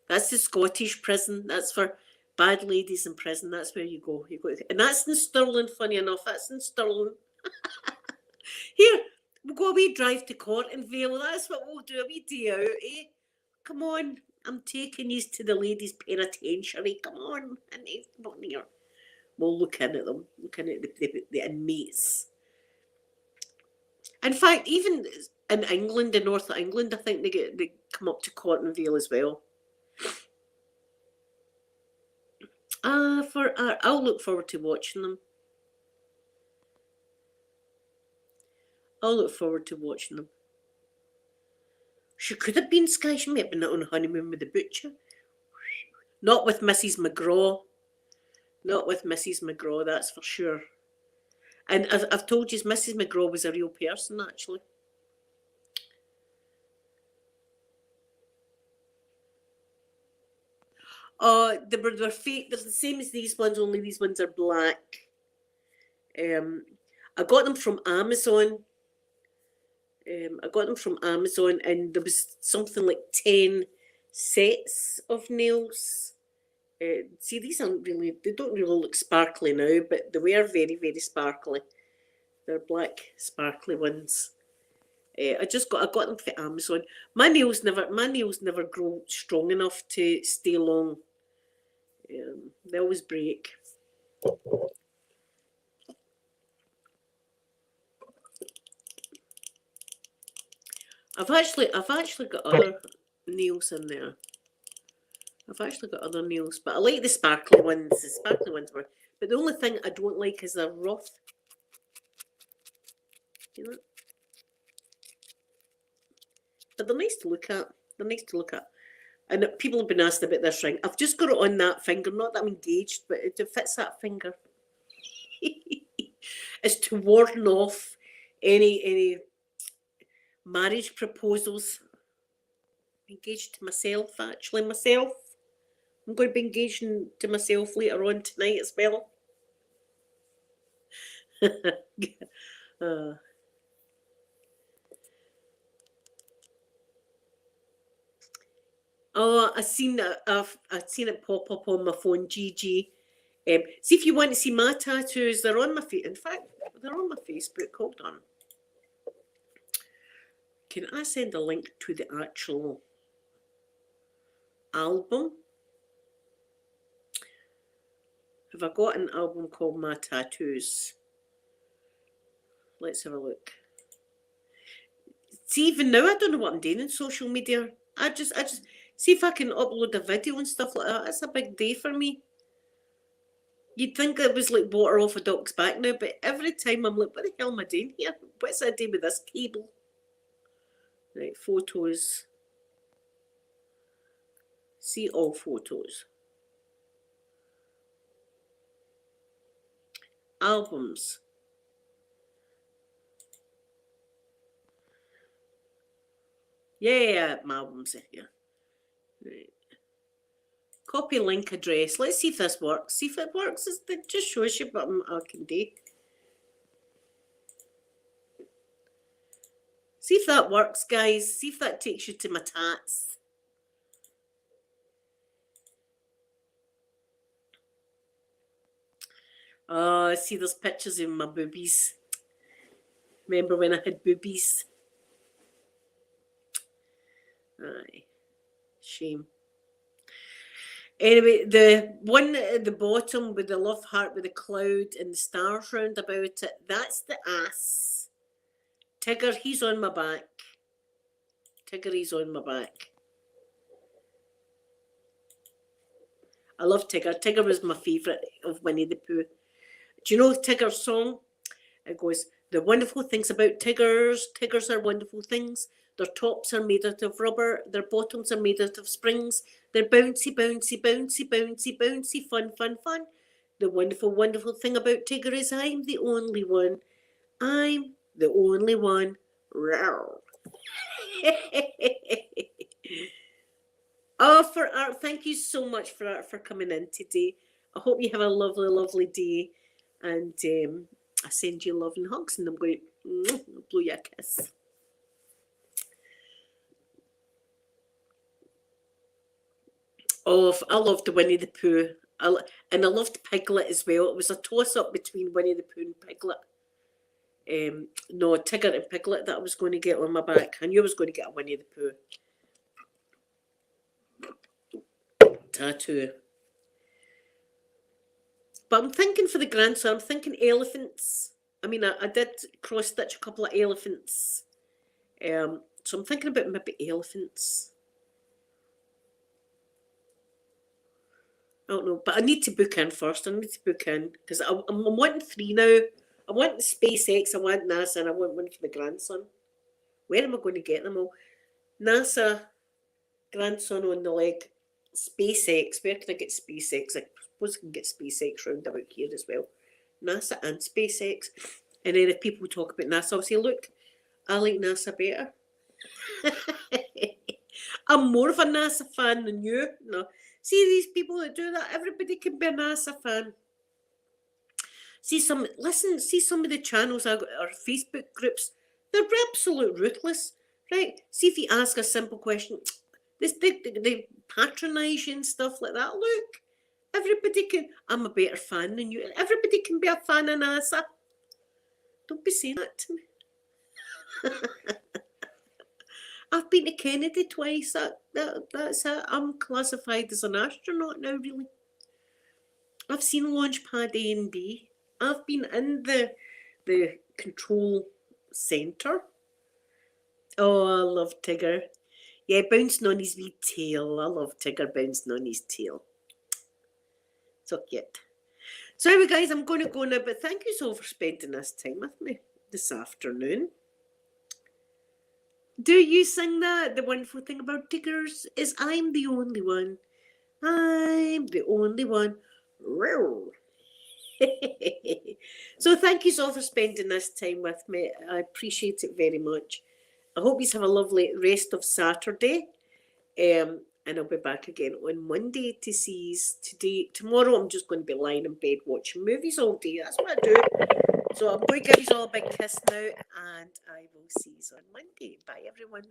That's the Scottish prison. That's for bad ladies in prison. That's where you go. And that's in Stirling. Funny enough, that's in Stirling. Here, we'll go a wee drive to Cortonville. That's what we'll do. A wee day out, eh? Come on, I'm taking you to the ladies' penitentiary. Come on, and come on here. We'll look in at them, looking at the inmates. In fact, even in England, in North of England, I think they come up to Cortonville as well. I'll look forward to watching them. I'll look forward to watching them. She could have been Sky. She might have been on a honeymoon with the butcher. Not with Mrs. McGraw. Not with Mrs. McGraw, that's for sure. And I've told you, Mrs. McGraw was a real person, actually. They're fake. They're the same as these ones, only these ones are black. I got them from Amazon. And there was something like 10 sets of nails. See, these aren't really, they don't really look sparkly now, but they were very, very sparkly. They're black, sparkly ones. I got them from Amazon. My nails never grow strong enough to stay long. They always break. I've actually got other nails in there. I've actually got other nails, but I like the sparkly ones. The sparkly ones were, but the only thing I don't like is they're rough. You know? But they're nice to look at. And people have been asked about this ring. I've just got it on that finger. Not that I'm engaged, but it fits that finger. It's to warn off any marriage proposals. I'm engaged to myself, actually. I'm going to be engaging to myself later on tonight as well. Oh, I've seen it pop up on my phone, GG. See if you want to see my tattoos, they're on my in fact, they're on my Facebook. Hold on. Can I send a link to the actual album? Have I got an album called My Tattoos? Let's have a look. See, even now I don't know what I'm doing in social media. I just see if I can upload a video and stuff like that. That's a big day for me. You'd think it was like water off a duck's back now, but every time I'm like, what the hell am I doing here? What's I doing with this cable? Right, photos. See all photos. Albums. Yeah, my albums are here. Right. Copy link address. Let's see if this works. See if it works. It just shows you what I can do. See if that works, guys. See if that takes you to my tats. Oh, see, there's pictures of my boobies. Remember when I had boobies? Aye. Shame. Anyway, the one at the bottom with the love heart with the cloud and the stars round about it, that's the ass. Tigger, he's on my back. He's on my back. I love Tigger. Tigger was my favourite of Winnie the Pooh. Do you know Tigger's song? It goes, the wonderful things about Tiggers. Tiggers are wonderful things. Their tops are made out of rubber. Their bottoms are made out of springs. They're bouncy, bouncy, bouncy, bouncy, bouncy, fun, fun, fun. The wonderful, wonderful thing about Tigger is I'm the only one. I'm the only one. Row. Oh, for Art, thank you so much for Art for coming in today. I hope you have a lovely, lovely day. And I send you love and hugs, and I'm going to blow you a kiss. Oh, I loved Winnie the Pooh. And I loved Piglet as well. It was a toss-up between Winnie the Pooh and Piglet. No, Tigger and Piglet that I was going to get on my back. I knew I was going to get a Winnie the Pooh tattoo. But I'm thinking for the grandson, I'm thinking elephants. I mean, I did cross-stitch a couple of elephants. So I'm thinking about maybe elephants. I don't know, but I need to book in first. I need to book in because I'm wanting 3 now. I want SpaceX, I want NASA, and I want one for the grandson. Where am I going to get them all? NASA, grandson on the leg, SpaceX. Where can I get SpaceX? I suppose I can get SpaceX round about here as well. NASA and SpaceX. And then if people talk about NASA, I'll say, look, I like NASA better. I'm more of a NASA fan than you. No. See these people that do that? Everybody can be a NASA fan. See some of the channels or Facebook groups, they're absolute ruthless. Right? See if you ask a simple question, they patronise you and stuff like that. Look, everybody can, I'm a better fan than you. Everybody can be a fan of NASA. Don't be saying that to me. I've been to Kennedy twice. That's it. I'm classified as an astronaut now, really. I've seen Launchpad A and B. I've been in the control centre. Oh, I love Tigger. Yeah, bouncing on his wee tail. I love Tigger bouncing on his tail. So cute. So anyway, guys, I'm going to go now, but thank you so for spending this time with me this afternoon. Do you sing that? The wonderful thing about Tiggers is I'm the only one. I'm the only one. So thank you so for spending this time with me. I appreciate it very much. I hope you have a lovely rest of Saturday. And I'll be back again on Monday to see you. Tomorrow I'm just going to be lying in bed watching movies all day. That's what I do. So I'm going to give you all a big kiss now, and I will see you on Monday. Bye, everyone.